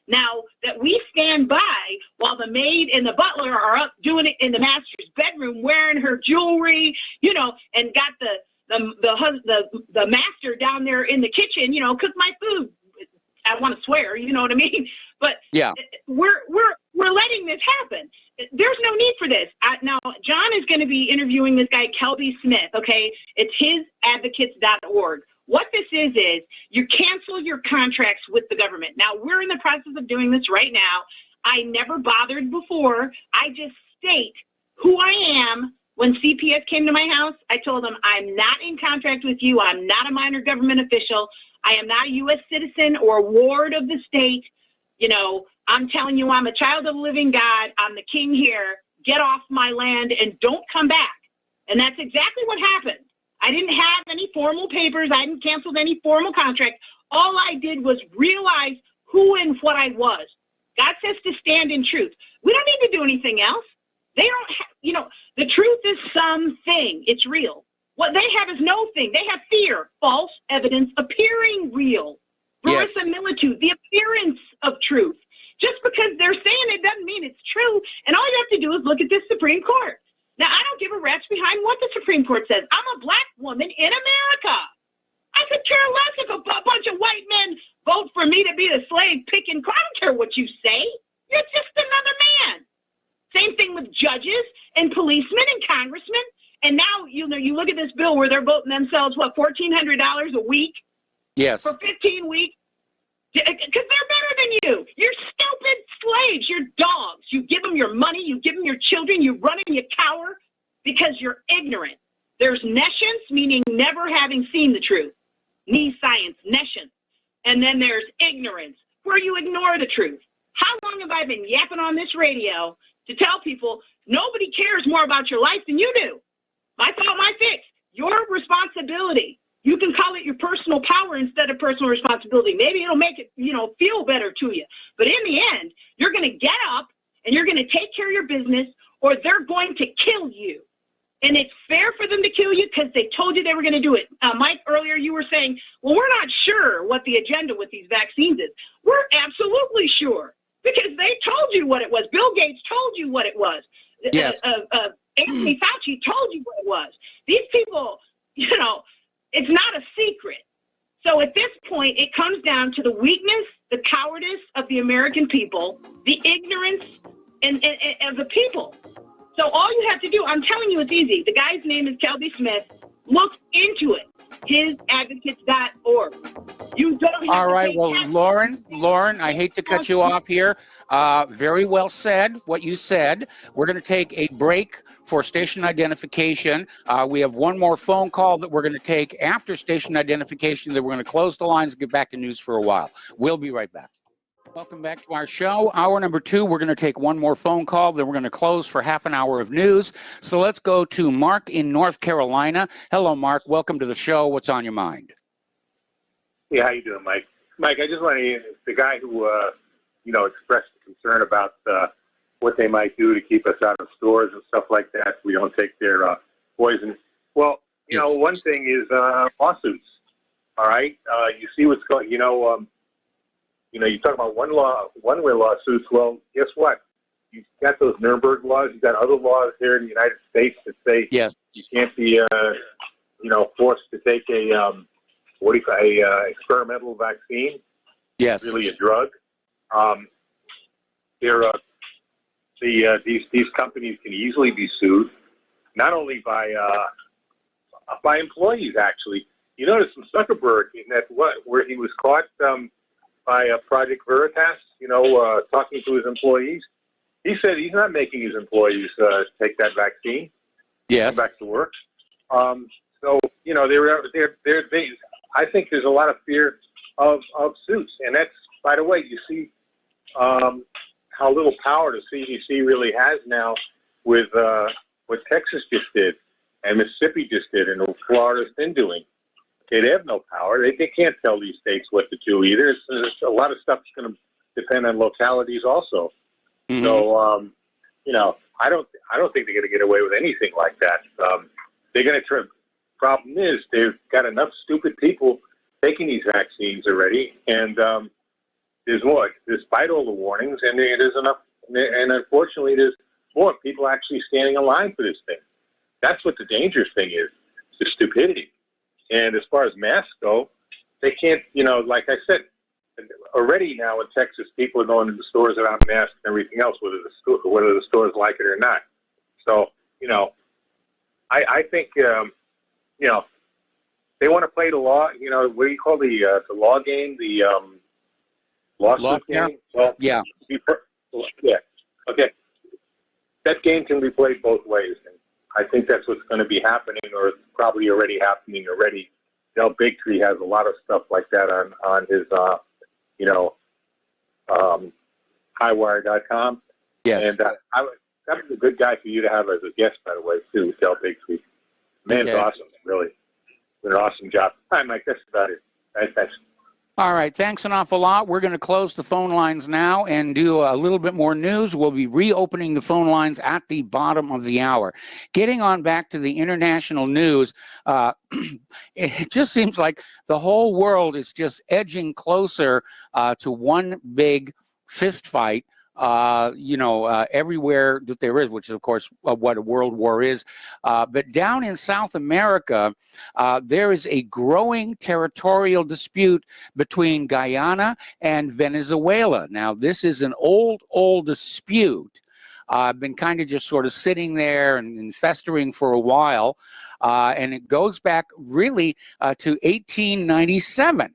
Now, that we stand by while the maid and the butler are up doing it in the master's bedroom, wearing her jewelry, and got the master down there in the kitchen, cook my food. I want to swear, you know what I mean? But yeah, we're letting this happen. There's no need for this. Now, John is going to be interviewing this guy, Kelby Smith, okay? It's hisadvocates.org. What this is you cancel your contracts with the government. Now, we're in the process of doing this right now. I never bothered before. I just state who I am. When CPS came to my house, I told them, I'm not in contract with you. I'm not a minor government official. I am not a U.S. citizen or ward of the state. You know, I'm telling you, I'm a child of the living God. I'm the king here. Get off my land and don't come back. And that's exactly what happened. I didn't have any formal papers. I hadn't canceled any formal contract. All I did was realize who and what I was. God says to stand in truth. We don't need to do anything else. They don't have, you know, the truth is something. It's real. What they have is no thing. They have fear, false evidence appearing real. Verisimilitude, the appearance of truth. Just because they're saying it doesn't mean it's true. And all you have to do is look at this Supreme Court. Now, I don't give a rat's behind what the Supreme Court says. I'm a black woman in America. I could care less if a bunch of white men vote for me to be a slave picking. I don't care what you say. You're just another man. Same thing with judges and policemen and congressmen. And now, you know, you look at this bill where they're voting themselves, what, $1,400 a week? yes, For 15 weeks? Because they're better than you. You're stupid slaves. You're dogs. You give them your money. You give them your children. You run and you cower because you're ignorant. There's nescience, meaning never having seen the truth. Nescience, nescience. And then there's ignorance, where you ignore the truth. How long have I been yapping on this radio to tell people nobody cares more about your life than you do? My fault, my fix. Your responsibility. You can call it your personal power instead of personal responsibility. Maybe it'll make it, you know, feel better to you. But in the end, you're going to get up and you're going to take care of your business, or they're going to kill you. And it's fair for them to kill you because they told you they were going to do it. Mike, earlier you were saying, well, we're not sure what the agenda with these vaccines is. We're absolutely sure because they told you what it was. Bill Gates told you what it was. yes. Anthony Fauci told you what it was. These people, you know, it's not a secret. So at this point, it comes down to the weakness, the cowardice of the American people, the ignorance of the people. So all you have to do, I'm telling you, it's easy. The guy's name is Kelby Smith. Look into it. Hisadvocates.org. You don't have All to right. pay Well, taxes. Lauren, I hate to cut you off here. Very well said, what you said. We're going to take a break for station identification. We have one more phone call that we're going to take after station identification. Then we're going to close the lines and get back to news for a while. We'll be right back. Welcome back to our show. Hour number 2, we're going to take one more phone call, then we're going to close for half an hour of news. So let's go to Mark in North Carolina. Hello, Mark. Welcome to the show. What's on your mind? Yeah, how you doing, Mike? Mike, I just want to, the guy who, expressed concern about what they might do to keep us out of stores and stuff like that. We don't take their poison. Well, Yes. One thing is lawsuits. All right, you see what's going. You talk about one-way lawsuits. Well, guess what? You've got those Nuremberg laws. You've got other laws here in the United States that say Yes. you can't be, forced to take a experimental vaccine. Yes. Really a drug. These companies can easily be sued, not only by employees. Actually, you notice from Zuckerberg in that where he was caught by Project Veritas, talking to his employees. He said he's not making his employees take that vaccine. Yes. Come back to work. I think there's a lot of fear of suits, and that's, by the way, you see how little power the CDC really has now with what Texas just did and Mississippi just did and what Florida's been doing. Okay, they have no power. They can't tell these states what to do either. It's a lot of stuff is going to depend on localities also. Mm-hmm. So, I don't think they're going to get away with anything like that. They're going to try. Problem is, they've got enough stupid people taking these vaccines already, and there's more. Despite all the warnings, and there's enough, and unfortunately, there's more people actually standing in line for this thing. That's what the dangerous thing is: the stupidity. And as far as masks go, they can't. Like I said, already now in Texas, people are going to the stores around masks and everything else, whether the stores like it or not. So, I think, they want to play the law, what do you call the law game, the lawsuit game? Well, yeah. Yeah. Okay. That game can be played both ways. And I think that's what's going to be happening, or it's probably already happening already. Del Bigtree has a lot of stuff like that on his, highwire.com. Yes. And that was a good guy for you to have as a guest, by the way, too, Del Bigtree. Man's awesome, really. Did an awesome job. All right, Mike, that's about it. All right, thanks. All right, thanks an awful lot. We're going to close the phone lines now and do a little bit more news. We'll be reopening the phone lines at the bottom of the hour. Getting on back to the international news, it just seems like the whole world is just edging closer to one big fist fight. Everywhere that there is, which is, of course, what a world war is. But down in South America, there is a growing territorial dispute between Guyana and Venezuela. Now, this is an old dispute. Been kind of just sort of sitting there and festering for a while. And it goes back really to 1897.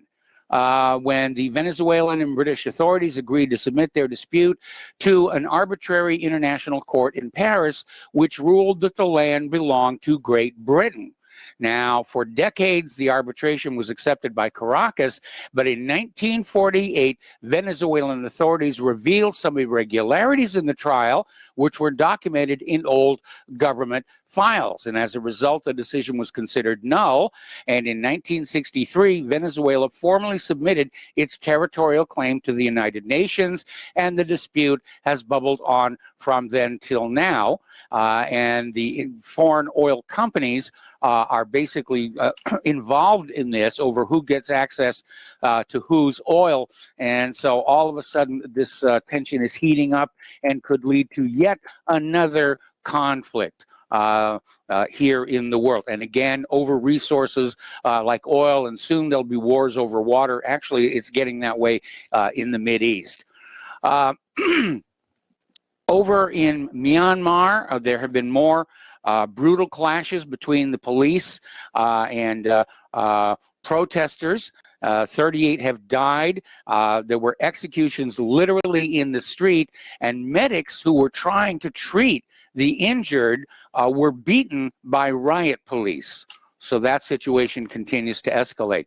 When the Venezuelan and British authorities agreed to submit their dispute to an arbitrary international court in Paris, which ruled that the land belonged to Great Britain. Now, for decades, the arbitration was accepted by Caracas, but in 1948, Venezuelan authorities revealed some irregularities in the trial, which were documented in old government files. And as a result, the decision was considered null. And in 1963, Venezuela formally submitted its territorial claim to the United Nations, and the dispute has bubbled on from then till now. And the foreign oil companies are basically involved in this over who gets access to whose oil. And so all of a sudden, this tension is heating up and could lead to yet another conflict here in the world. And again, over resources like oil, and soon there'll be wars over water. Actually, it's getting that way in the Mideast. Over in Myanmar, there have been more brutal clashes between the police and protesters. 38 have died. There were executions literally in the street, and medics who were trying to treat the injured were beaten by riot police. So that situation continues to escalate.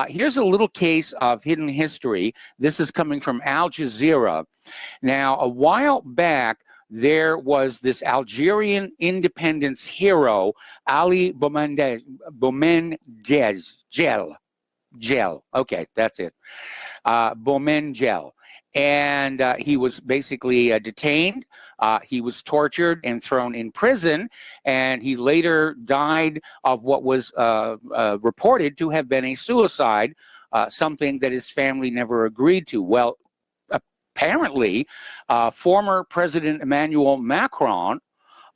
Here's a little case of hidden history. This is coming from Al Jazeera. Now, a while back, there was this Algerian independence hero, Ali Boumendjel. Okay, that's it. Boumendjel. And he was basically detained. He was tortured and thrown in prison, and he later died of what was reported to have been a suicide, something that his family never agreed to. Well, apparently, former President Emmanuel Macron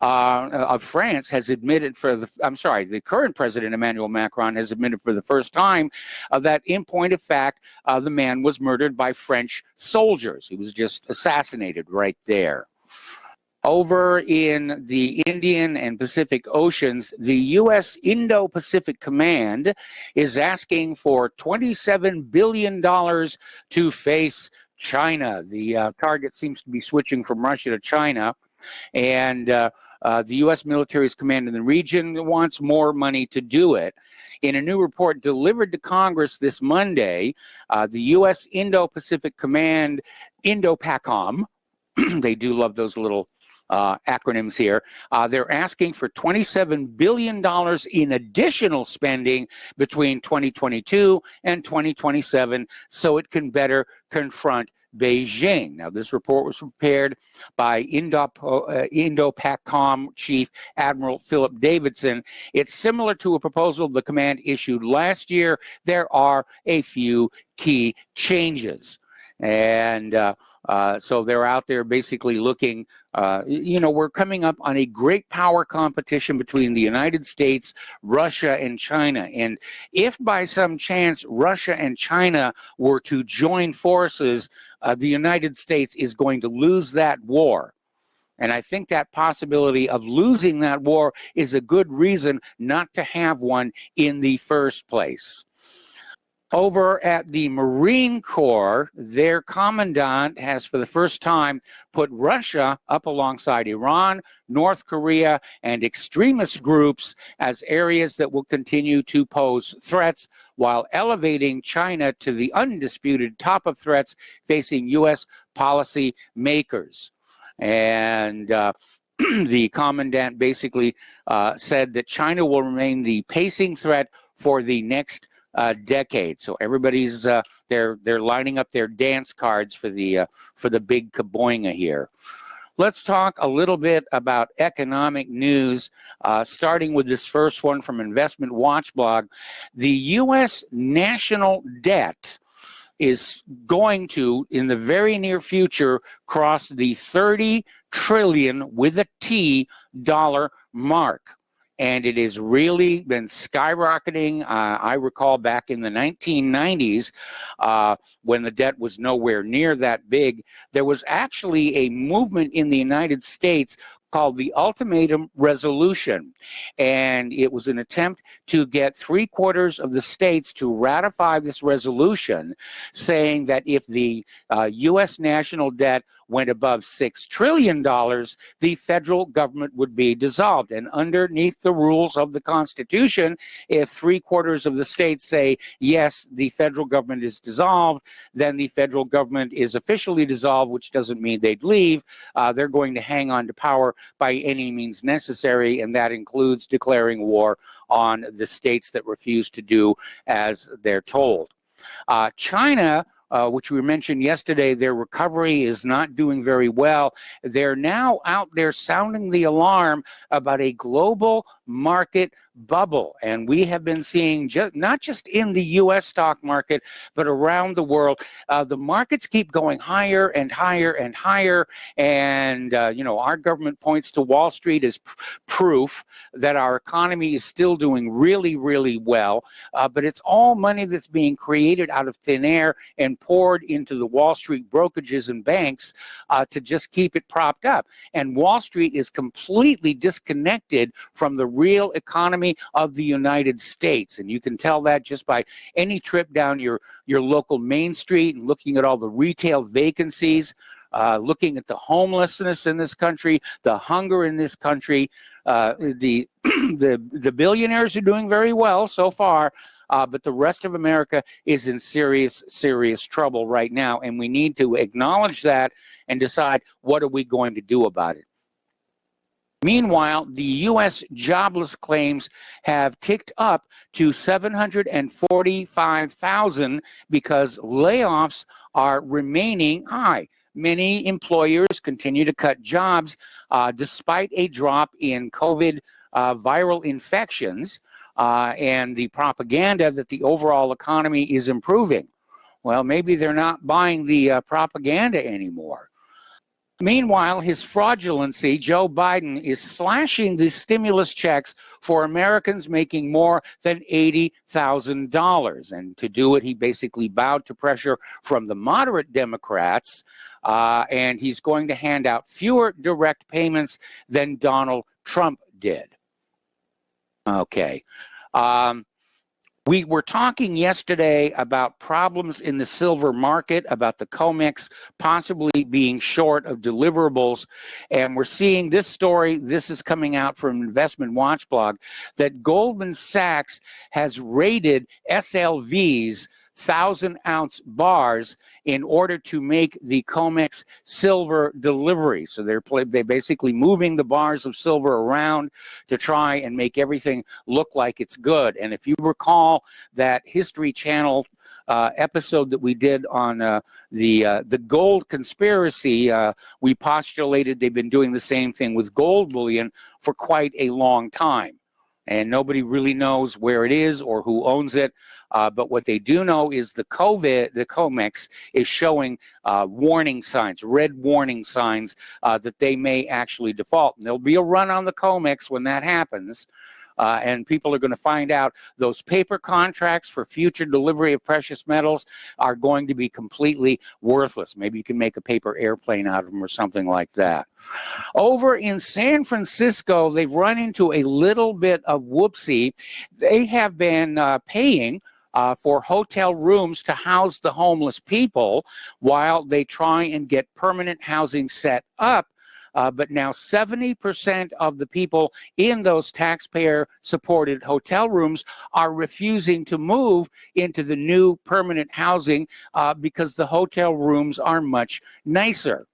of France has admitted the current President Emmanuel Macron has admitted for the first time that in point of fact, the man was murdered by French soldiers. He was just assassinated right there. Over in the Indian and Pacific Oceans, the U.S. Indo-Pacific Command is asking for $27 billion to face China. The target seems to be switching from Russia to China, and the U.S. military's command in the region wants more money to do it. In a new report delivered to Congress this Monday, the U.S. Indo-Pacific Command, INDOPACOM, they do love those little acronyms here. They're asking for $27 billion in additional spending between 2022 and 2027 so it can better confront Beijing. Now, this report was prepared by INDOPACOM Chief Admiral Philip Davidson. It's similar to a proposal the command issued last year. There are a few key changes. And so they're out there basically looking, we're coming up on a great power competition between the United States, Russia, and China. And if by some chance Russia and China were to join forces, the United States is going to lose that war. And I think that possibility of losing that war is a good reason not to have one in the first place. Over at the Marine Corps, their commandant has for the first time put Russia up alongside Iran, North Korea, and extremist groups as areas that will continue to pose threats, while elevating China to the undisputed top of threats facing U.S. policy makers. And the commandant basically said that China will remain the pacing threat for the next decade. So everybody's they're lining up their dance cards for the big kaboinga here. Let's talk a little bit about economic news, starting with this first one from Investment Watch blog. The U.S. national debt is going to, in the very near future, cross the 30 trillion with a T dollar mark. And it has really been skyrocketing. I recall back in the 1990s, when the debt was nowhere near that big, there was actually a movement in the United States called the Ultimatum Resolution. And it was an attempt to get 3/4 of the states to ratify this resolution, saying that if the U.S. national debt went above $6 trillion, the federal government would be dissolved. And underneath the rules of the Constitution, if 3/4 of the states say, yes, the federal government is dissolved, then the federal government is officially dissolved, which doesn't mean they'd leave. They're going to hang on to power by any means necessary, and that includes declaring war on the states that refuse to do as they're told. China, which we mentioned yesterday, their recovery is not doing very well. They're now out there sounding the alarm about a global market bubble. And we have been seeing, not just in the U.S. stock market, but around the world, the markets keep going higher and higher and higher. And, our government points to Wall Street as proof that our economy is still doing really, really well. But it's all money that's being created out of thin air and poured into the Wall Street brokerages and banks to just keep it propped up. And Wall Street is completely disconnected from the real economy of the United States. And you can tell that just by any trip down your local Main Street and looking at all the retail vacancies, looking at the homelessness in this country, the hunger in this country. The billionaires are doing very well so far, but the rest of America is in serious, serious trouble right now, and we need to acknowledge that and decide what are we going to do about it. Meanwhile, the U.S. jobless claims have ticked up to 745,000 because layoffs are remaining high. Many employers continue to cut jobs despite a drop in COVID viral infections and the propaganda that the overall economy is improving. Well, maybe they're not buying the propaganda anymore. Meanwhile, his fraudulency, Joe Biden, is slashing the stimulus checks for Americans making more than $80,000. And to do it, he basically bowed to pressure from the moderate Democrats, and he's going to hand out fewer direct payments than Donald Trump did. Okay. We were talking yesterday about problems in the silver market, about the COMEX possibly being short of deliverables. And we're seeing this story, this is coming out from Investment Watch blog, that Goldman Sachs has raided SLV's 1,000-ounce bars in order to make the COMEX silver delivery. So they're basically moving the bars of silver around to try and make everything look like it's good. And if you recall that History Channel episode that we did on the gold conspiracy, we postulated they've been doing the same thing with gold bullion for quite a long time. and nobody really knows where it is or who owns it. But what they do know is the COMEX is showing warning signs, red warning signs that they may actually default. And there'll be a run on the COMEX when that happens. And people are going to find out those paper contracts for future delivery of precious metals are going to be completely worthless. Maybe you can make a paper airplane out of them or something like that. Over in San Francisco, they've run into a little bit of whoopsie. They have been paying for hotel rooms to house the homeless people while they try and get permanent housing set up. But now 70% of the people in those taxpayer-supported hotel rooms are refusing to move into the new permanent housing because the hotel rooms are much nicer.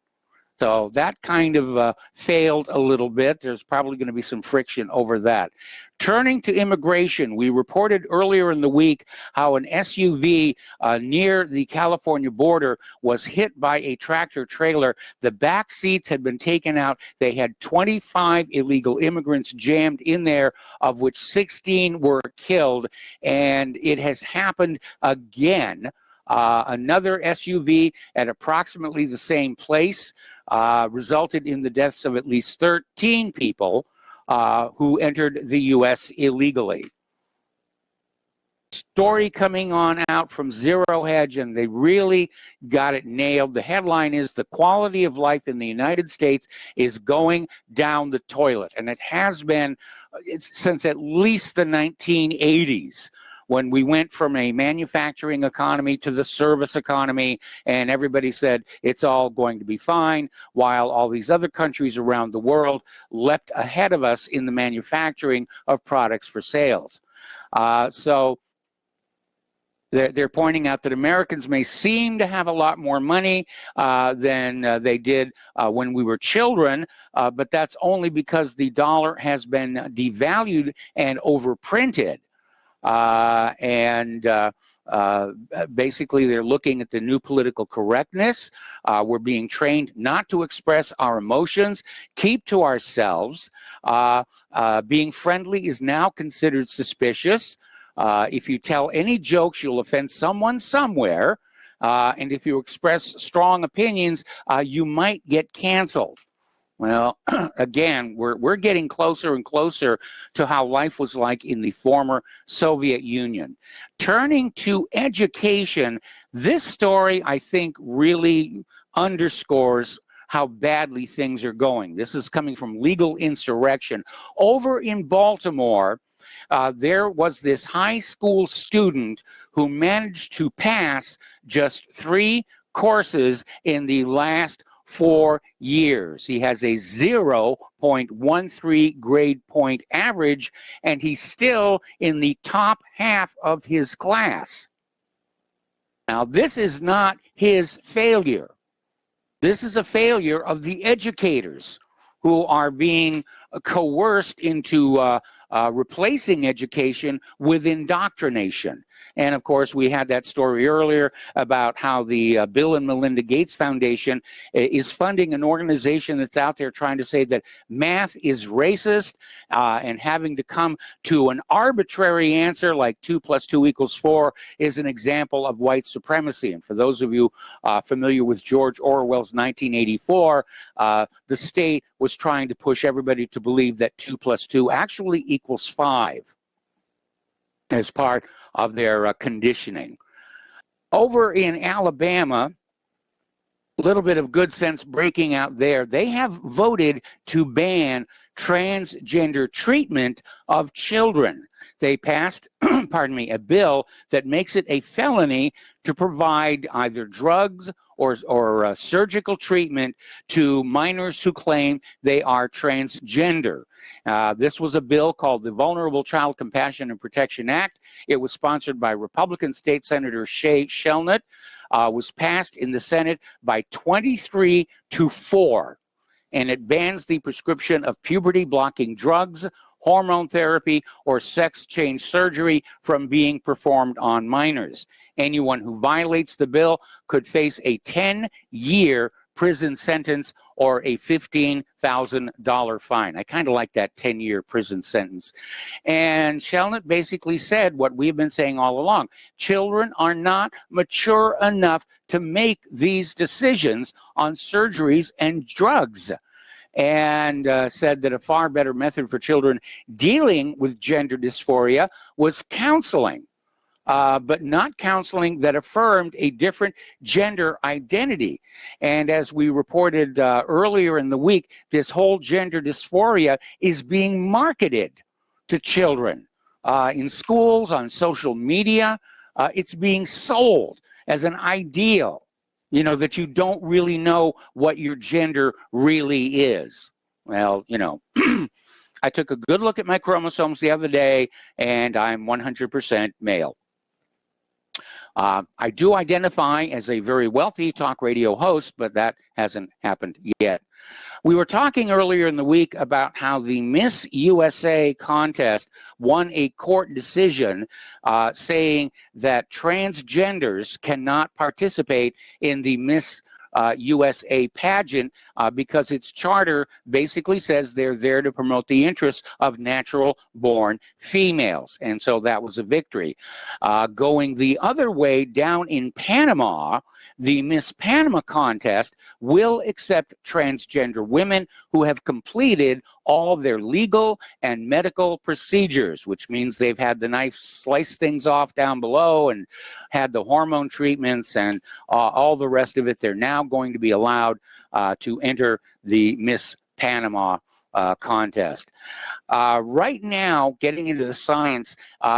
So that kind of failed a little bit. There's probably going to be some friction over that. Turning to immigration, we reported earlier in the week how an SUV near the California border was hit by a tractor trailer. The back seats had been taken out. They had 25 illegal immigrants jammed in there, of which 16 were killed. And it has happened again. Another SUV at approximately the same place resulted in the deaths of at least 13 people who entered the U.S. illegally. Story coming on out from Zero Hedge, and they really got it nailed. The headline is, the quality of life in the United States is going down the toilet. And it has been since at least the 1980s. When we went from a manufacturing economy to the service economy, and everybody said it's all going to be fine, while all these other countries around the world leapt ahead of us in the manufacturing of products for sales. So they're pointing out that Americans may seem to have a lot more money than they did when we were children, but that's only because the dollar has been devalued and overprinted. Basically, they're looking at the new political correctness. We're being trained not to express our emotions, keep to ourselves. Being friendly is now considered suspicious. If you tell any jokes, you'll offend someone somewhere. And if you express strong opinions, you might get canceled. Well, again, we're getting closer and closer to how life was like in the former Soviet Union. Turning to education, this story, I think, really underscores how badly things are going. This is coming from Legal Insurrection. Over in Baltimore, there was this high school student who managed to pass just 3 courses in the last 4 years. He has a 0.13 grade point average, and he's still in the top half of his class. Now, this is not his failure. This is a failure of the educators who are being coerced into replacing education with indoctrination. And of course, we had that story earlier about how the Bill and Melinda Gates Foundation is funding an organization that's out there trying to say that math is racist, and having to come to an arbitrary answer like 2 + 2 = 4 is an example of white supremacy. And for those of you familiar with George Orwell's 1984, the state was trying to push everybody to believe that 2 + 2 actually equals 5 as part of their conditioning. Over in Alabama, a little bit of good sense breaking out there. They have voted to ban transgender treatment of children. They passed, pardon me, a bill that makes it a felony to provide either drugs or surgical treatment to minors who claim they are transgender. This was a bill called the Vulnerable Child Compassion and Protection Act. It was sponsored by Republican State Senator Shay Shelnut, was passed in the Senate by 23-4, and it bans the prescription of puberty-blocking drugs, hormone therapy, or sex change surgery from being performed on minors. Anyone who violates the bill could face a 10-year prison sentence or a $15,000 fine. I kind of like that 10-year prison sentence. And Shelnut basically said what we've been saying all along. Children are not mature enough to make these decisions on surgeries and drugs. And said that a far better method for children dealing with gender dysphoria was counseling. But not counseling that affirmed a different gender identity. And as we reported earlier in the week, this whole gender dysphoria is being marketed to children in schools, on social media. It's being sold as an ideal, you know, that you don't really know what your gender really is. Well, you know, I took a good look at my chromosomes the other day, and I'm 100% male. I do identify as a very wealthy talk radio host, but that hasn't happened yet. We were talking earlier in the week about how the Miss USA contest won a court decision saying that transgenders cannot participate in the Miss USA pageant because its charter basically says they're there to promote the interests of natural-born females. And so that was a victory. Going the other way, down in Panama, the Miss Panama contest will accept transgender women who have completed all their legal and medical procedures, which means they've had the knife slice things off down below and had the hormone treatments and all the rest of it. They're now going to be allowed to enter the Miss Panama contest. Right now, getting into the science,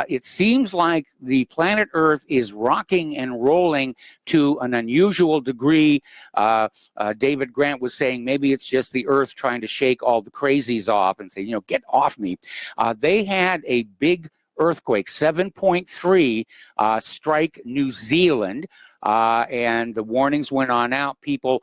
it seems like the planet Earth is rocking and rolling to an unusual degree. David Grant was saying maybe it's just the Earth trying to shake all the crazies off and say, you know, get off me. They had a big earthquake, 7.3, strike New Zealand. And the warnings went on out. People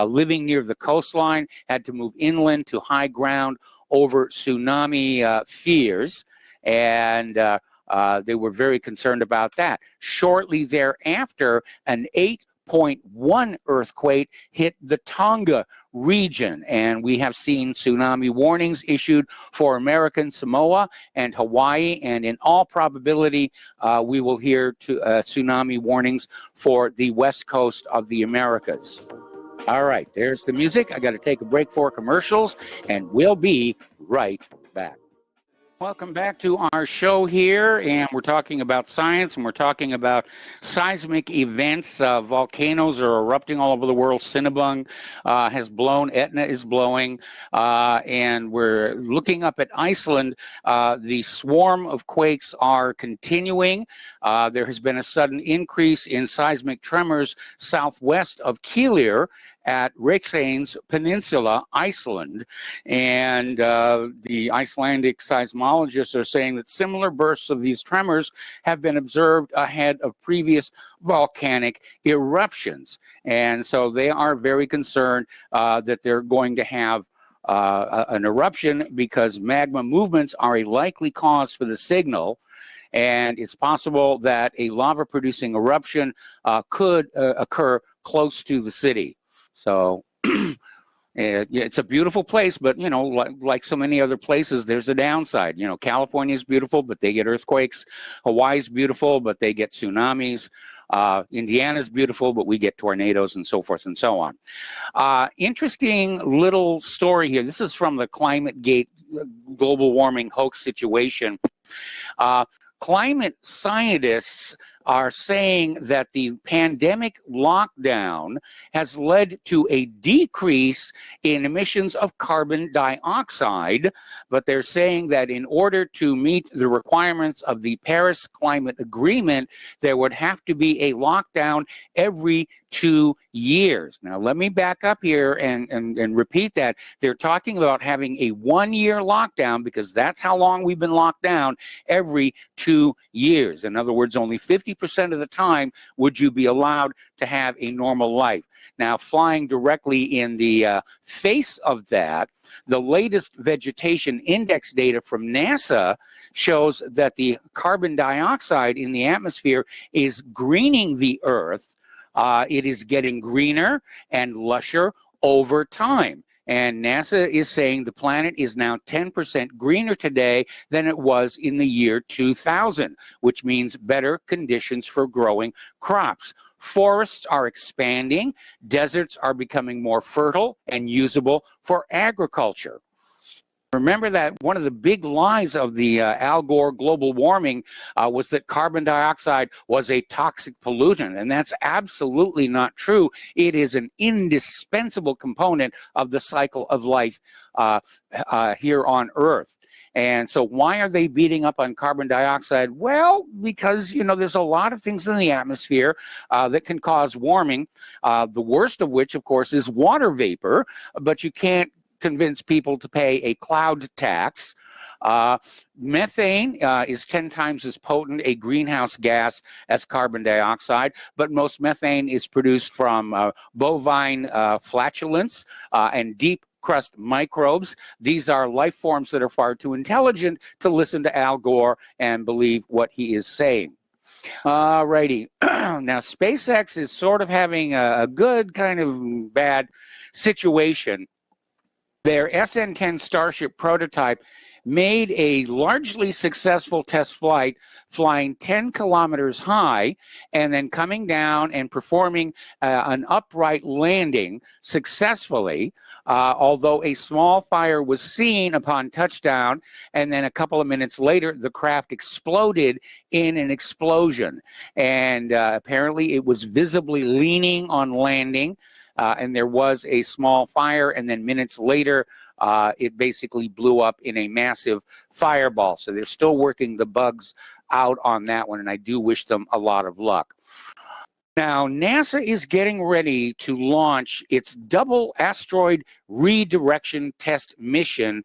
living near the coastline had to move inland to high ground over tsunami fears. And they were very concerned about that. Shortly thereafter, an 8.1 earthquake hit the Tonga region, and we have seen tsunami warnings issued for American Samoa and Hawaii, and in all probability we will hear tsunami warnings for the west coast of the Americas. All right, there's the music. I got to take a break for commercials, and we'll be right back. Welcome back to our show here, and we're talking about science, and we're talking about seismic events. Volcanoes are erupting all over the world. Cinnabung has blown, Etna is blowing, and we're looking up at Iceland. The swarm of quakes are continuing. There has been a sudden increase in seismic tremors southwest of Keilir at Reykjanes Peninsula, Iceland, and the Icelandic seismologists are saying that similar bursts of these tremors have been observed ahead of previous volcanic eruptions. And so they are very concerned that they're going to have an eruption because magma movements are a likely cause for the signal. And it's possible that a lava-producing eruption could occur close to the city. So it's a beautiful place, but, you know, like so many other places, there's a downside. You know, California is beautiful, but they get earthquakes. Hawaii's beautiful, but they get tsunamis. Indiana's beautiful, but we get tornadoes and so forth and so on. Interesting little story here. This is from the ClimateGate global warming hoax situation. Climate scientists are saying that the pandemic lockdown has led to a decrease in emissions of carbon dioxide, but they're saying that in order to meet the requirements of the Paris Climate Agreement, there would have to be a lockdown every 2 years. Now, let me back up here and repeat that. They're talking about having a 1-year lockdown because that's how long we've been locked down, every 2 years. In other words, only 50% of the time would you be allowed to have a normal life. Now, flying directly in the face of that, the latest vegetation index data from NASA shows that the carbon dioxide in the atmosphere is greening the Earth. It is getting greener and lusher over time. And NASA is saying the planet is now 10% greener today than it was in the year 2000, which means better conditions for growing crops. Forests are expanding. Deserts are becoming more fertile and usable for agriculture. Remember that one of the big lies of the Al Gore global warming was that carbon dioxide was a toxic pollutant, and that's absolutely not true. It is an indispensable component of the cycle of life here on Earth. And so why are they beating up on carbon dioxide? Well, because, you know, there's a lot of things in the atmosphere that can cause warming, the worst of which, of course, is water vapor, but you can't convince people to pay a cloud tax. Methane is 10 times as potent a greenhouse gas as carbon dioxide, but most methane is produced from bovine flatulence and deep crust microbes. These are life forms that are far too intelligent to listen to Al Gore and believe what he is saying. Alrighty. Now, SpaceX is sort of having a good kind of bad situation. Their SN-10 Starship prototype made a largely successful test flight, flying 10 kilometers high and then coming down and performing an upright landing successfully, although a small fire was seen upon touchdown, and then a couple of minutes later, the craft exploded in an explosion. And apparently it was visibly leaning on landing. And there was a small fire, and then minutes later, it basically blew up in a massive fireball. So they're still working the bugs out on that one, and I do wish them a lot of luck. Now, NASA is getting ready to launch its double asteroid redirection test mission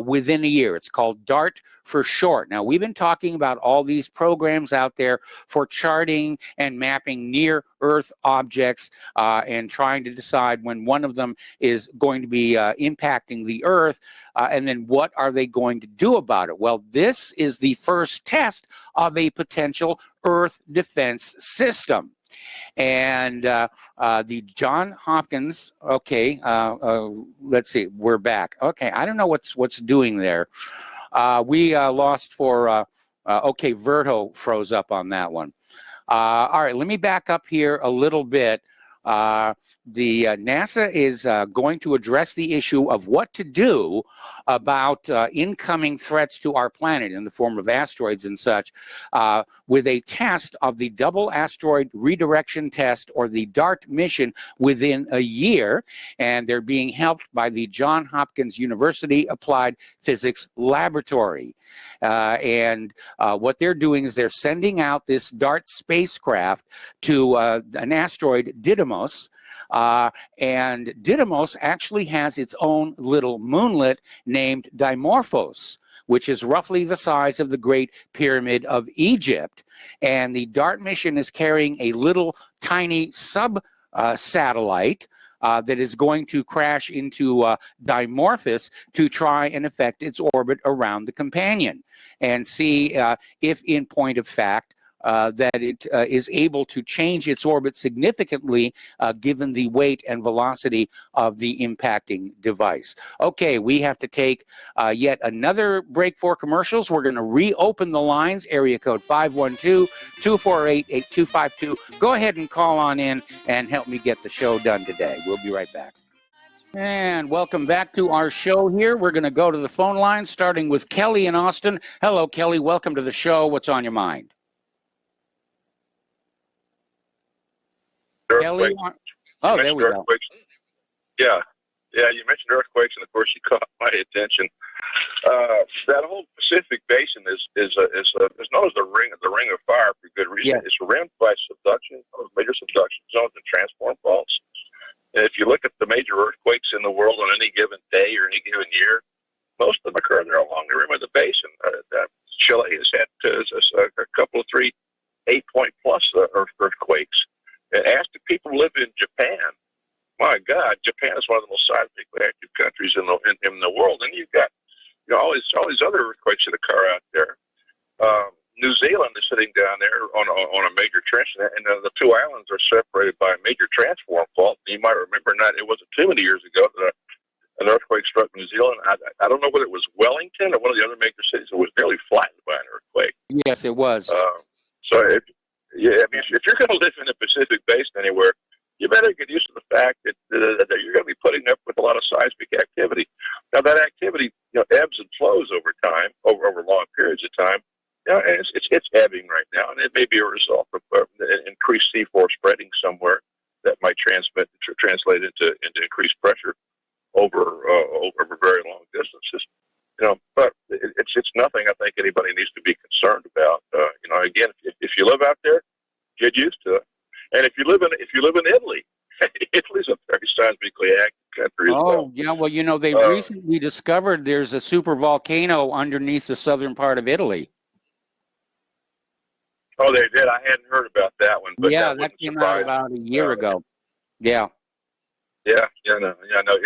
within a year. It's called DART for short. Now, we've been talking about all these programs out there for charting and mapping near-Earth objects and trying to decide when one of them is going to be impacting the Earth, and then what are they going to do about it? Well, this is the first test of a potential Earth defense system. And the John Hopkins, okay, let's see, we're back. Okay, I don't know what's doing there. We lost for, okay, Verto froze up on that one. All right, let me back up here a little bit. The NASA is going to address the issue of what to do about incoming threats to our planet in the form of asteroids and such with a test of the double asteroid redirection test, or the DART mission, within a year. And they're being helped by the Johns Hopkins University Applied Physics Laboratory. And what they're doing is they're sending out this DART spacecraft to an asteroid, Didymos. And Didymos actually has its own little moonlet named Dimorphos, which is roughly the size of the Great Pyramid of Egypt. And the DART mission is carrying a little tiny sub-satellite that is going to crash into Dimorphos to try and affect its orbit around the companion and see if, in point of fact, that it is able to change its orbit significantly given the weight and velocity of the impacting device. Okay, we have to take yet another break for commercials. We're going to reopen the lines, area code 512-248-8252. Go ahead and call on in and help me get the show done today. We'll be right back. And welcome back to our show here. We're going to go to the phone line, starting with Kelly in Austin. Hello, Kelly. Welcome to the show. What's on your mind? Kelly, oh, there we go. Yeah, you mentioned earthquakes, and of course you caught my attention. That whole Pacific Basin is known as the ring of fire for good reason. Yes. It's rimmed by subduction, major subduction zones and transform faults. And if you look at the major earthquakes in the world on any given day or any given year, most of them occur there along the rim of the basin. Chile has had a couple of 3 8-point plus earthquakes. And ask the people who live in Japan. My God, Japan is one of the most seismically active countries in the world. And you've got all these other earthquakes that occur out there. New Zealand is sitting down there on a major trench, and the two islands are separated by a major transform fault. You might remember that it wasn't too many years ago that an earthquake struck New Zealand. I don't know whether it was Wellington or one of the other major cities. It was nearly flattened by an earthquake. Yes, it was. So if you're going to live in the Pacific Basin anywhere, you better get used to the fact that you're going to be putting up with a lot of seismic activity. Now, that activity ebbs and flows over time, over long periods of time. And it's ebbing right now, and it may be a result of increased C4 spreading somewhere that might translate into increased pressure over very long distances. But it's nothing I think anybody needs to be concerned about. Again, if you live out there, get used to it. And if you live in Italy, Italy's a very seismically active country as well. Oh, yeah. Well, they recently discovered there's a super volcano underneath the southern part of Italy. Oh, they did. I hadn't heard about that one. But yeah, that came out about a year ago. Yeah. Yeah. No.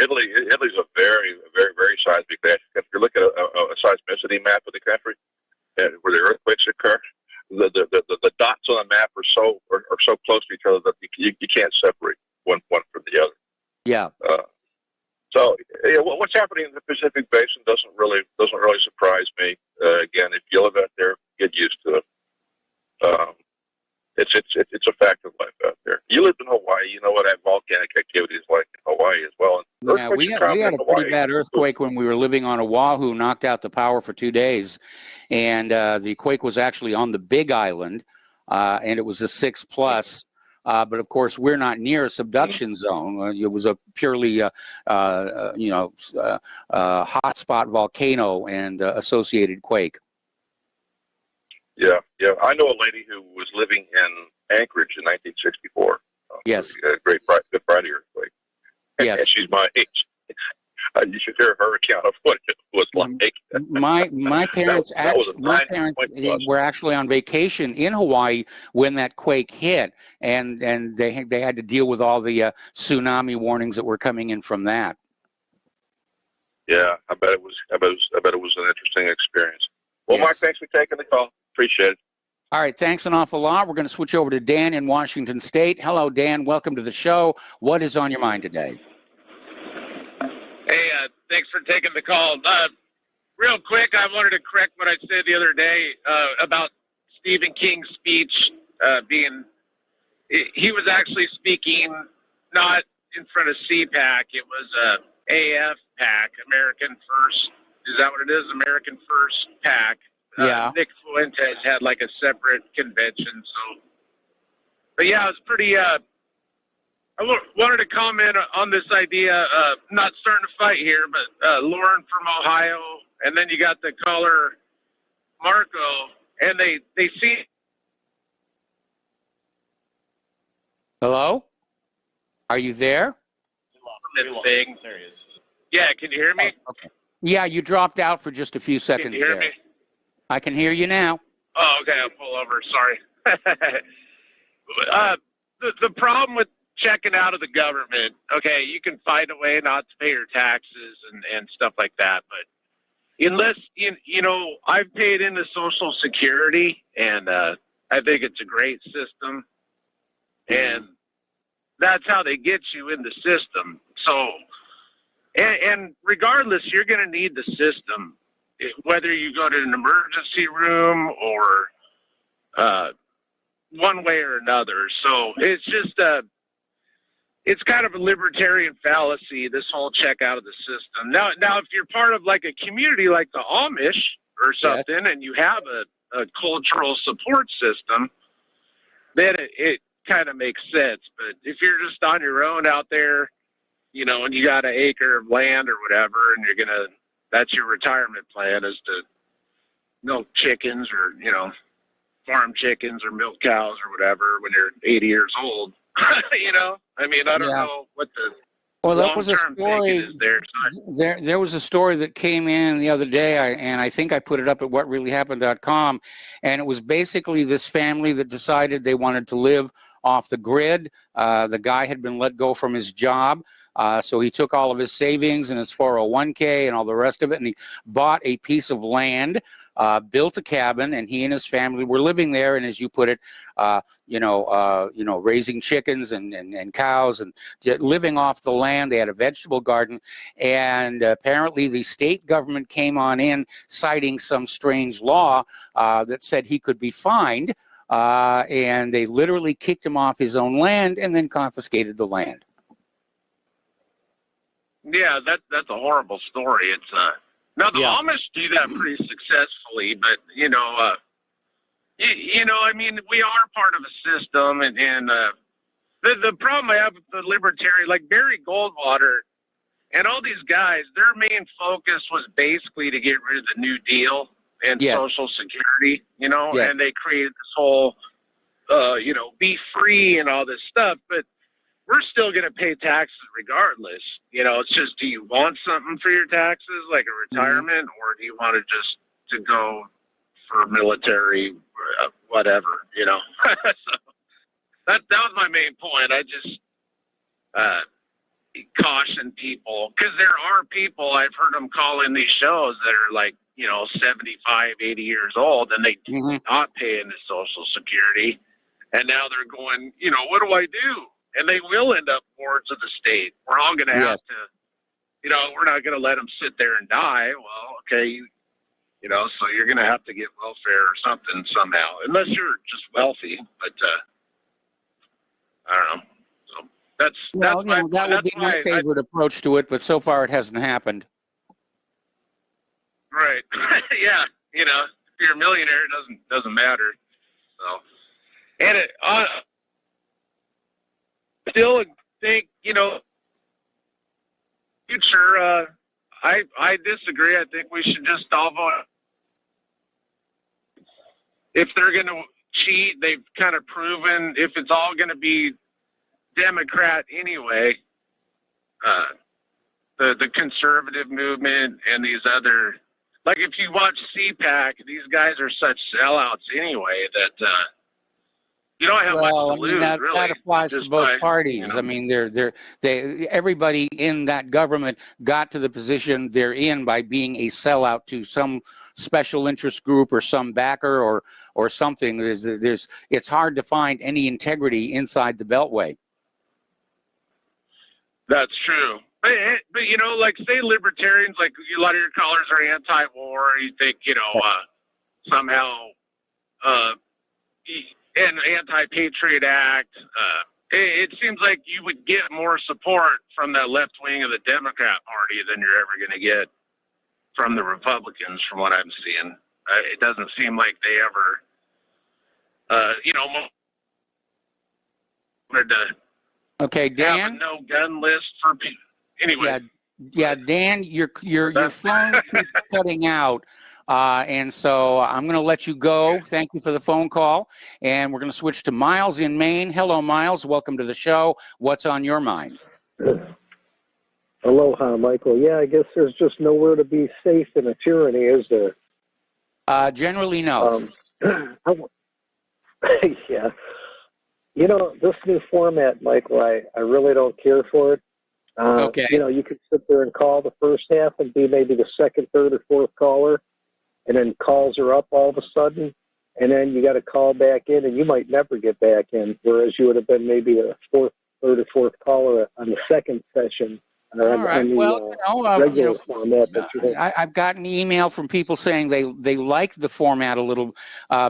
Italy's a very, very, very seismic country. If you look at a seismicity map of the country, and where the earthquakes occur, the dots on the map are so close to each other that you can't separate one from the other. Yeah. So what's happening in the Pacific Basin doesn't really surprise me. Again, if you live out there, get used to it. It's a fact of life out there. You lived in Hawaii, you know what that volcanic activity is like in Hawaii as well. And yeah, we had a pretty bad earthquake when we were living on Oahu, knocked out the power for 2 days. And the quake was actually on the Big Island, and it was a 6+. But of course, we're not near a subduction zone. It was a purely, hotspot volcano and associated quake. Yeah. I know a lady who was living in Anchorage in 1964. Yes. A Good Friday earthquake. Yes. And she's my age. You should hear her account of what it was like. My parents were actually on vacation in Hawaii when that quake hit, and they had to deal with all the tsunami warnings that were coming in from that. Yeah, I bet it was an interesting experience. Well, Yes. Mark, thanks for taking the call. Appreciate it. All right, thanks an awful lot. We're going to switch over to Dan in Washington State. Hello, Dan. Welcome to the show. What is on your mind today? Hey, thanks for taking the call. Real quick, I wanted to correct what I said the other day about Stephen King's speech he was actually speaking not in front of CPAC. It was AF-PAC, American First. Is that what it is? American First PAC. Yeah. Nick Fuentes had like a separate convention. But yeah, it was pretty, I wanted to comment on this idea, not starting to fight here, but Lauren from Ohio, and then you got the caller Marco, and they see. Hello? Are you there? This thing. There he is. Yeah, can you hear me? Oh, okay. Yeah, you dropped out for just a few seconds there. Can you hear there. me? I can hear you now. Oh, okay, I'll pull over. Sorry. The problem with checking out of the government, okay, you can find a way not to pay your taxes and stuff like that, but unless, I've paid into Social Security, and I think it's a great system, and that's how they get you in the system. So, and regardless, you're going to need the system, whether you go to an emergency room or one way or another. So it's just it's kind of a libertarian fallacy, this whole check out of the system. Now, if you're part of like a community like the Amish or something, yes, and you have a cultural support system, then it kind of makes sense. But if you're just on your own out there, and you got an acre of land or whatever, and that's your retirement plan, is to milk chickens or, farm chickens or milk cows or whatever when you're 80 years old. I don't know what the there was a story is there. There was a story that came in the other day, and I think I put it up at whatreallyhappened.com, and it was basically this family that decided they wanted to live off the grid. The guy had been let go from his job, so he took all of his savings and his 401k and all the rest of it, and he bought a piece of land built a cabin, and he and his family were living there. And as you put it, raising chickens and cows and living off the land. They had a vegetable garden, and apparently the state government came on in citing some strange law that said he could be fined, and they literally kicked him off his own land and then confiscated the land. Yeah, that's a horrible story. It's now the Amish do that pretty successfully, but I mean, we are part of a system, and the problem I have with the libertarian, like Barry Goldwater and all these guys, their main focus was basically to get rid of the New Deal and Social Security, and they created this whole, be free and all this stuff, but we're still going to pay taxes regardless. It's just, do you want something for your taxes, like a retirement, or do you want to just to go for military, whatever, So that was my main point. I just caution people, because there are people, I've heard them call in these shows that are like, 75, 80 years old, and they do not pay into Social Security. And now they're going, what do I do? And they will end up boards of the state. We're all going to have to, we're not going to let them sit there and die. Well, okay, so you're going to have to get welfare or something somehow, unless you're just wealthy. But I don't know. So that would be my favorite approach to it, but so far it hasn't happened. Right. Yeah. If you're a millionaire, it doesn't matter. So, and it. Still think, future, I disagree. I think we should just all vote. If they're going to cheat, they've kind of proven, if it's all going to be Democrat anyway, the conservative movement and these other, like if you watch CPAC, these guys are such sellouts anyway that, you don't have much to lose, really. That applies to both parties. I mean, everybody in that government got to the position they're in by being a sellout to some special interest group or some backer or something. It's hard to find any integrity inside the Beltway. That's true. But like say libertarians, like a lot of your callers are anti-war. You think, somehow, an anti-Patriot Act. It seems like you would get more support from the left wing of the Democrat Party than you're ever going to get from the Republicans, from what I'm seeing. It doesn't seem like they ever, wanted to Dan? have a no-gun list for people. Anyway. Yeah, Dan, your phone keeps cutting out. And so I'm going to let you go. Thank you for the phone call. And we're going to switch to Miles in Maine. Hello, Miles. Welcome to the show. What's on your mind? Aloha, Michael. Yeah, I guess there's just nowhere to be safe in a tyranny, is there? Generally, no. Yeah. This new format, Michael, I really don't care for it. Okay. You could sit there and call the first half and be maybe the second, third, or fourth caller. And then calls are up all of a sudden, and then you got to call back in, and you might never get back in, whereas you would have been maybe the third or fourth caller on the second session. All right. Regular format. I've gotten email from people saying they like the format a little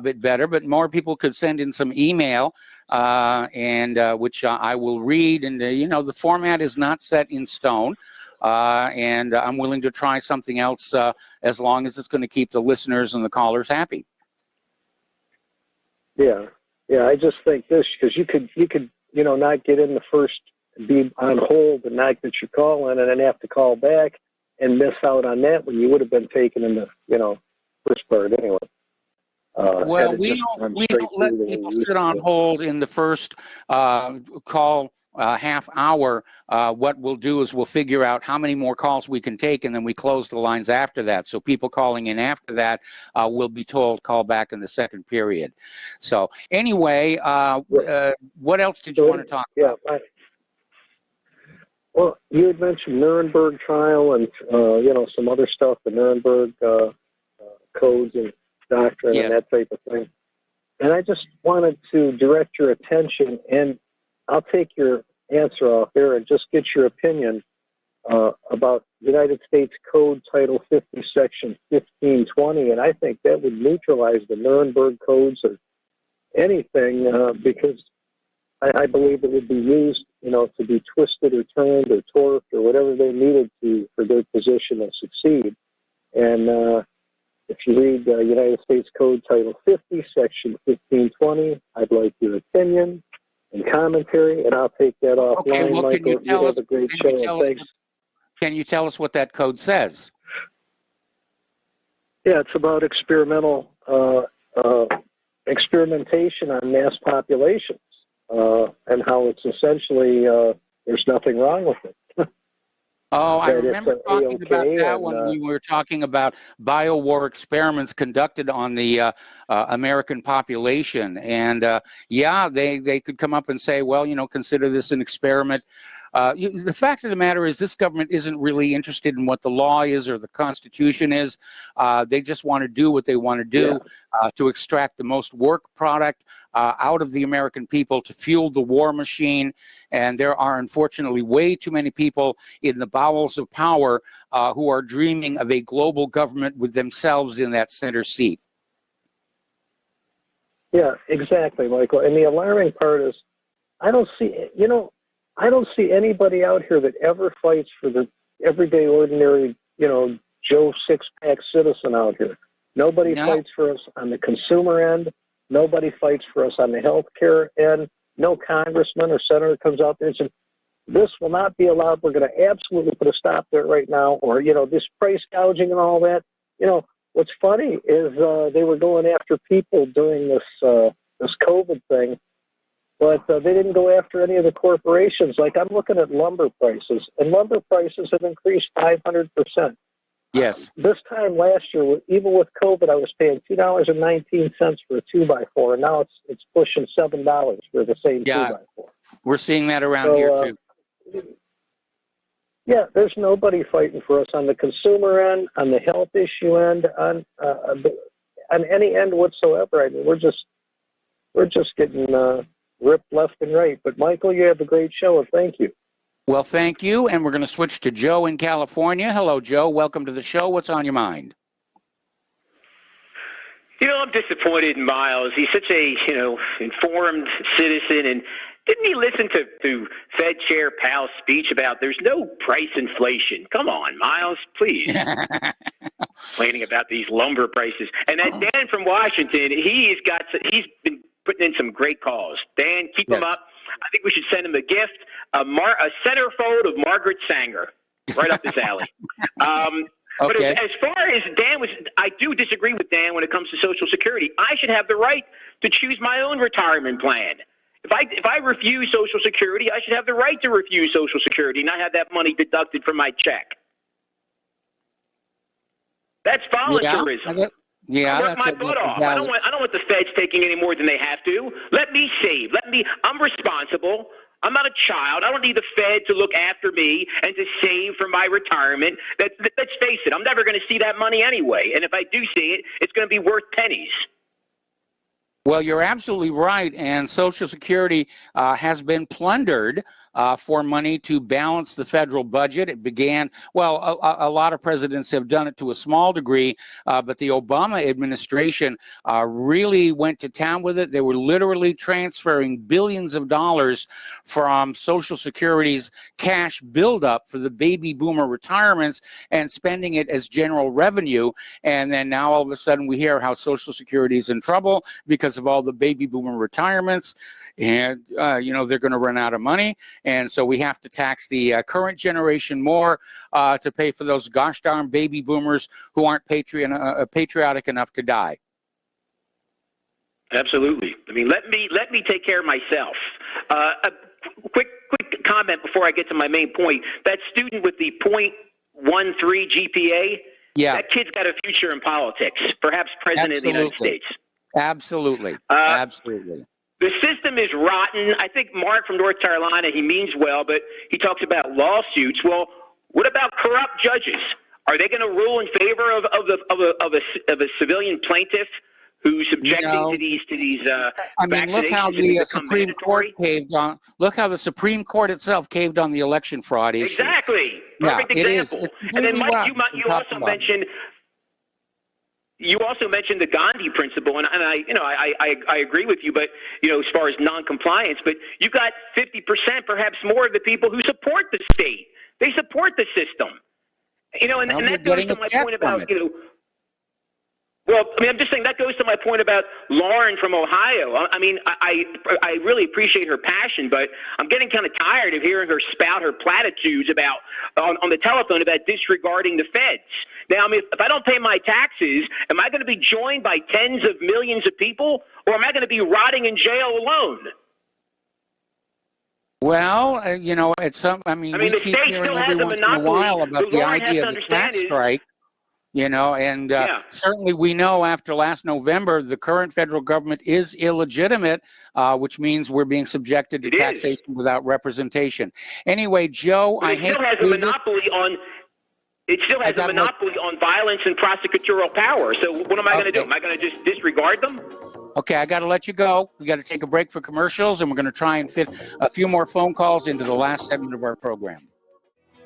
bit better, but more people could send in some email, and which I will read. And the format is not set in stone. And I'm willing to try something else as long as it's going to keep the listeners and the callers happy. Yeah. I just think this, because you could not get in the first, be on hold and not get your call in, and then have to call back and miss out on that when you would have been taken in the first part anyway. Well, we don't let people sit on hold in the first call half hour. What we'll do is we'll figure out how many more calls we can take, and then we close the lines after that. So people calling in after that will be told call back in the second period. So anyway, what else did you want to talk about? Well, you had mentioned Nuremberg trial and some other stuff, the Nuremberg codes and doctrine Yes. and that type of thing. And I just wanted to direct your attention, and I'll take your answer off there and just get your opinion about United States Code Title 50, Section 1520, and I think that would neutralize the Nuremberg codes or anything because I believe it would be used, to be twisted or turned or torqued or whatever they needed to for their position to succeed. And if you read United States Code Title 50, Section 1520, I'd like your opinion and commentary, and I'll take that offline. Okay, well, Michael, can you tell us? have a great show. Thanks. Can you tell us what that code says? Yeah, it's about experimentation on mass populations and how it's essentially there's nothing wrong with it. Oh, I remember talking about that and, when we were talking about biowar experiments conducted on the American population. And they could come up and say, well, consider this an experiment. The fact of the matter is this government isn't really interested in what the law is or the Constitution is. They just want to do what they want to do to extract the most work product out of the American people to fuel the war machine. And there are, unfortunately, way too many people in the bowels of power who are dreaming of a global government with themselves in that center seat. Yeah, exactly, Michael. And the alarming part is I don't see anybody out here that ever fights for the everyday, ordinary, Joe six-pack citizen out here. Nobody fights for us on the consumer end. Nobody fights for us on the health care end. No congressman or senator comes out there and says, this will not be allowed. We're going to absolutely put a stop to it right now. Or, this price gouging and all that. What's funny is they were going after people during this COVID thing. But they didn't go after any of the corporations. Like I'm looking at lumber prices, and lumber prices have increased 500%. Yes. This time last year, even with COVID, I was paying $2.19 for a 2x4, and now it's pushing $7 for the same 2x4. We're seeing that around here too. Yeah, there's nobody fighting for us on the consumer end, on the health issue end, on any end whatsoever. I mean, we're just getting ripped left and right. But Michael, you have a great show, and thank you. Well, thank you. And we're going to switch to Joe in California. Hello, Joe. Welcome to the show. What's on your mind? I'm disappointed in Miles. He's such a, informed citizen. And didn't he listen to Fed Chair Powell's speech about there's no price inflation? Come on, Miles, please. Complaining about these lumber prices. And that Dan from Washington, he's been putting in some great calls. Dan, keep him up. I think we should send him a gift, a centerfold of Margaret Sanger, right up his alley. But as far as Dan I do disagree with Dan when it comes to Social Security. I should have the right to choose my own retirement plan. If I refuse Social Security, I should have the right to refuse Social Security and not have that money deducted from my check. That's voluntarism. Yeah, I work my butt off. I don't want the feds taking any more than they have to. Let me save. I'm responsible. I'm not a child. I don't need the Fed to look after me and to save for my retirement. Let's face it. I'm never going to see that money anyway. And if I do see it, it's going to be worth pennies. Well, you're absolutely right. And Social Security has been plundered for money to balance the federal budget. It began, a lot of presidents have done it to a small degree, but the Obama administration really went to town with it. They were literally transferring billions of dollars from Social Security's cash buildup for the baby boomer retirements and spending it as general revenue. And then now all of a sudden we hear how Social Security is in trouble because of all the baby boomer retirements. And, they're going to run out of money. And so we have to tax the current generation more to pay for those gosh darn baby boomers who aren't patriotic enough to die. Absolutely. I mean, let me take care of myself. A quick comment before I get to my main point. That student with the 0.13 GPA, that kid's got a future in politics, perhaps president of the United States. Absolutely. Absolutely. The system is rotten. I think Mark from North Carolina, he means well, but he talks about lawsuits. Well, what about corrupt judges? Are they going to rule in favor of a civilian plaintiff who's subjecting to these I mean, look how the Supreme Court caved on. Look how the Supreme Court itself caved on the election fraud issue. Exactly. Perfect example. And then, Mike, you also mentioned the Gandhi principle, and I agree with you. But as far as non-compliance, but you got 50%, perhaps more, of the people who support the state. They support the system. And that goes to my point about Well, I mean, I'm just saying that goes to my point about Lauren from Ohio. I mean, I really appreciate her passion, but I'm getting kind of tired of hearing her spout her platitudes about on the telephone about disregarding the feds. Now, I mean, if I don't pay my taxes, am I going to be joined by tens of millions of people, or am I going to be rotting in jail alone? Well, it's some. I mean we keep hearing every once in a while about the idea of the tax strike. Certainly we know after last November, the current federal government is illegitimate, which means we're being subjected to taxation without representation. Anyway, Joe, It still has a monopoly on violence and prosecutorial power. So what am I going to do? Am I going to just disregard them? Okay, I got to let you go. We got to take a break for commercials, and we're going to try and fit a few more phone calls into the last segment of our program.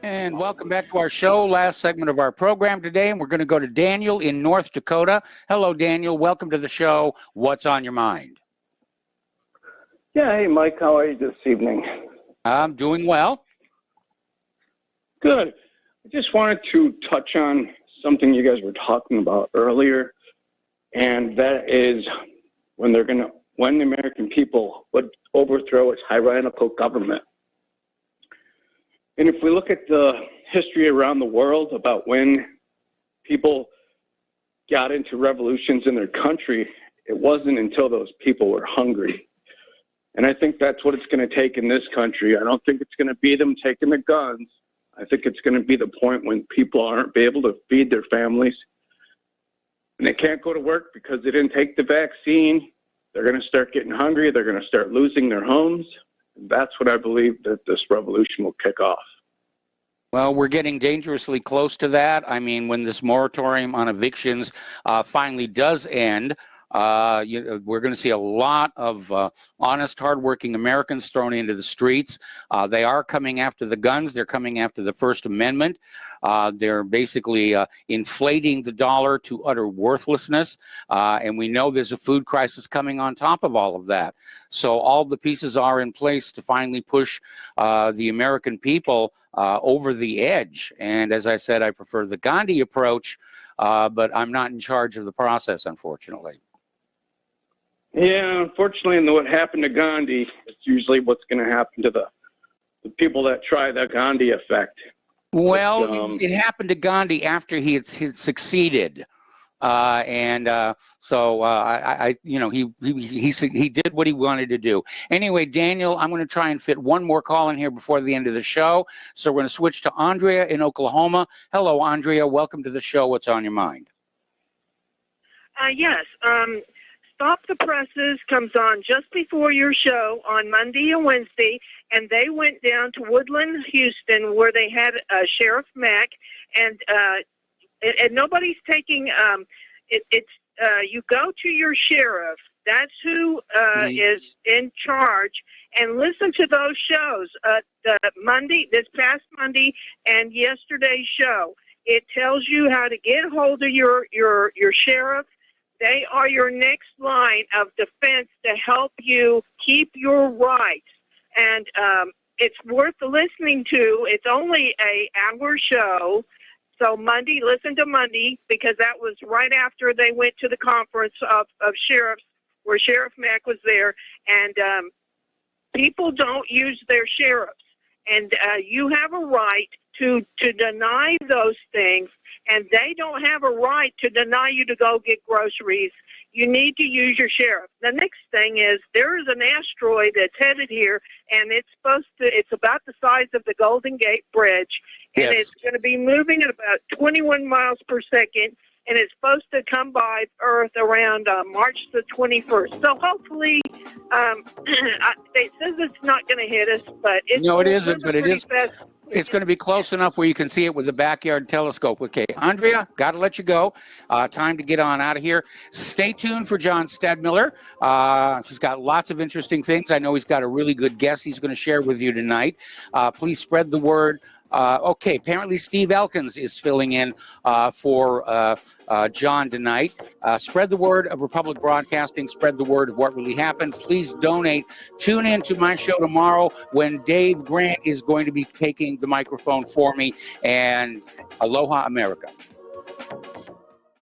And welcome back to our show, last segment of our program today, and we're going to go to Daniel in North Dakota. Hello, Daniel. Welcome to the show. What's on your mind? Yeah, hey, Mike. How are you this evening? I'm doing well. Good. I just wanted to touch on something you guys were talking about earlier, and that is when the American people would overthrow its tyrannical government. And if we look at the history around the world about when people got into revolutions in their country, it wasn't until those people were hungry. And I think that's what it's going to take in this country. I don't think it's going to be them taking the guns. I think it's going to be the point when people aren't able to feed their families and they can't go to work because they didn't take the vaccine. They're going to start getting hungry. They're going to start losing their homes. That's what I believe that this revolution will kick off. Well, we're getting dangerously close to that. I mean, when this moratorium on evictions finally does end, we're going to see a lot of honest, hardworking Americans thrown into the streets. They are coming after the guns. They're coming after the First Amendment. They're basically inflating the dollar to utter worthlessness. And we know there's a food crisis coming on top of all of that. So all the pieces are in place to finally push the American people over the edge. And as I said, I prefer the Gandhi approach, but I'm not in charge of the process, unfortunately. Yeah, unfortunately, and what happened to Gandhi, it's usually what's going to happen to the people that try the Gandhi effect. Well, it happened to Gandhi after he had succeeded, so he did what he wanted to do. Anyway, Daniel, I'm going to try and fit one more call in here before the end of the show. So we're going to switch to Andrea in Oklahoma. Hello, Andrea. Welcome to the show. What's on your mind? Yes. Stop the Presses comes on just before your show on Monday and Wednesday, and they went down to Woodland, Houston, where they had Sheriff Mack, and nobody's taking you go to your sheriff. That's who is in charge, and listen to those shows. This past Monday, and yesterday's show. It tells you how to get hold of your sheriff. They are your next line of defense to help you keep your rights. And it's worth listening to. It's only an hour show. So Monday, listen to Monday, because that was right after they went to the conference of sheriffs, where Sheriff Mack was there. And people don't use their sheriffs. And you have a right to deny those things. And they don't have a right to deny you to go get groceries. You need to use your sheriff. The next thing is there is an asteroid that's headed here, and it's about the size of the Golden Gate Bridge, and it's going to be moving at about 21 miles per second, and it's supposed to come by Earth around March the 21st. So hopefully, it says it's not going to hit us, but it's no, it isn't. But it is. Fast. It's going to be close enough where you can see it with the backyard telescope. Okay, Andrea, got to let you go. Time to get on out of here. Stay tuned for John Stadmiller. He's got lots of interesting things. I know he's got a really good guest he's going to share with you tonight. Please spread the word. Okay, apparently Steve Elkins is filling in for John tonight. Spread the word of Republic Broadcasting. Spread the word of what really happened. Please donate. Tune in to my show tomorrow when Dave Grant is going to be taking the microphone for me. And aloha, America.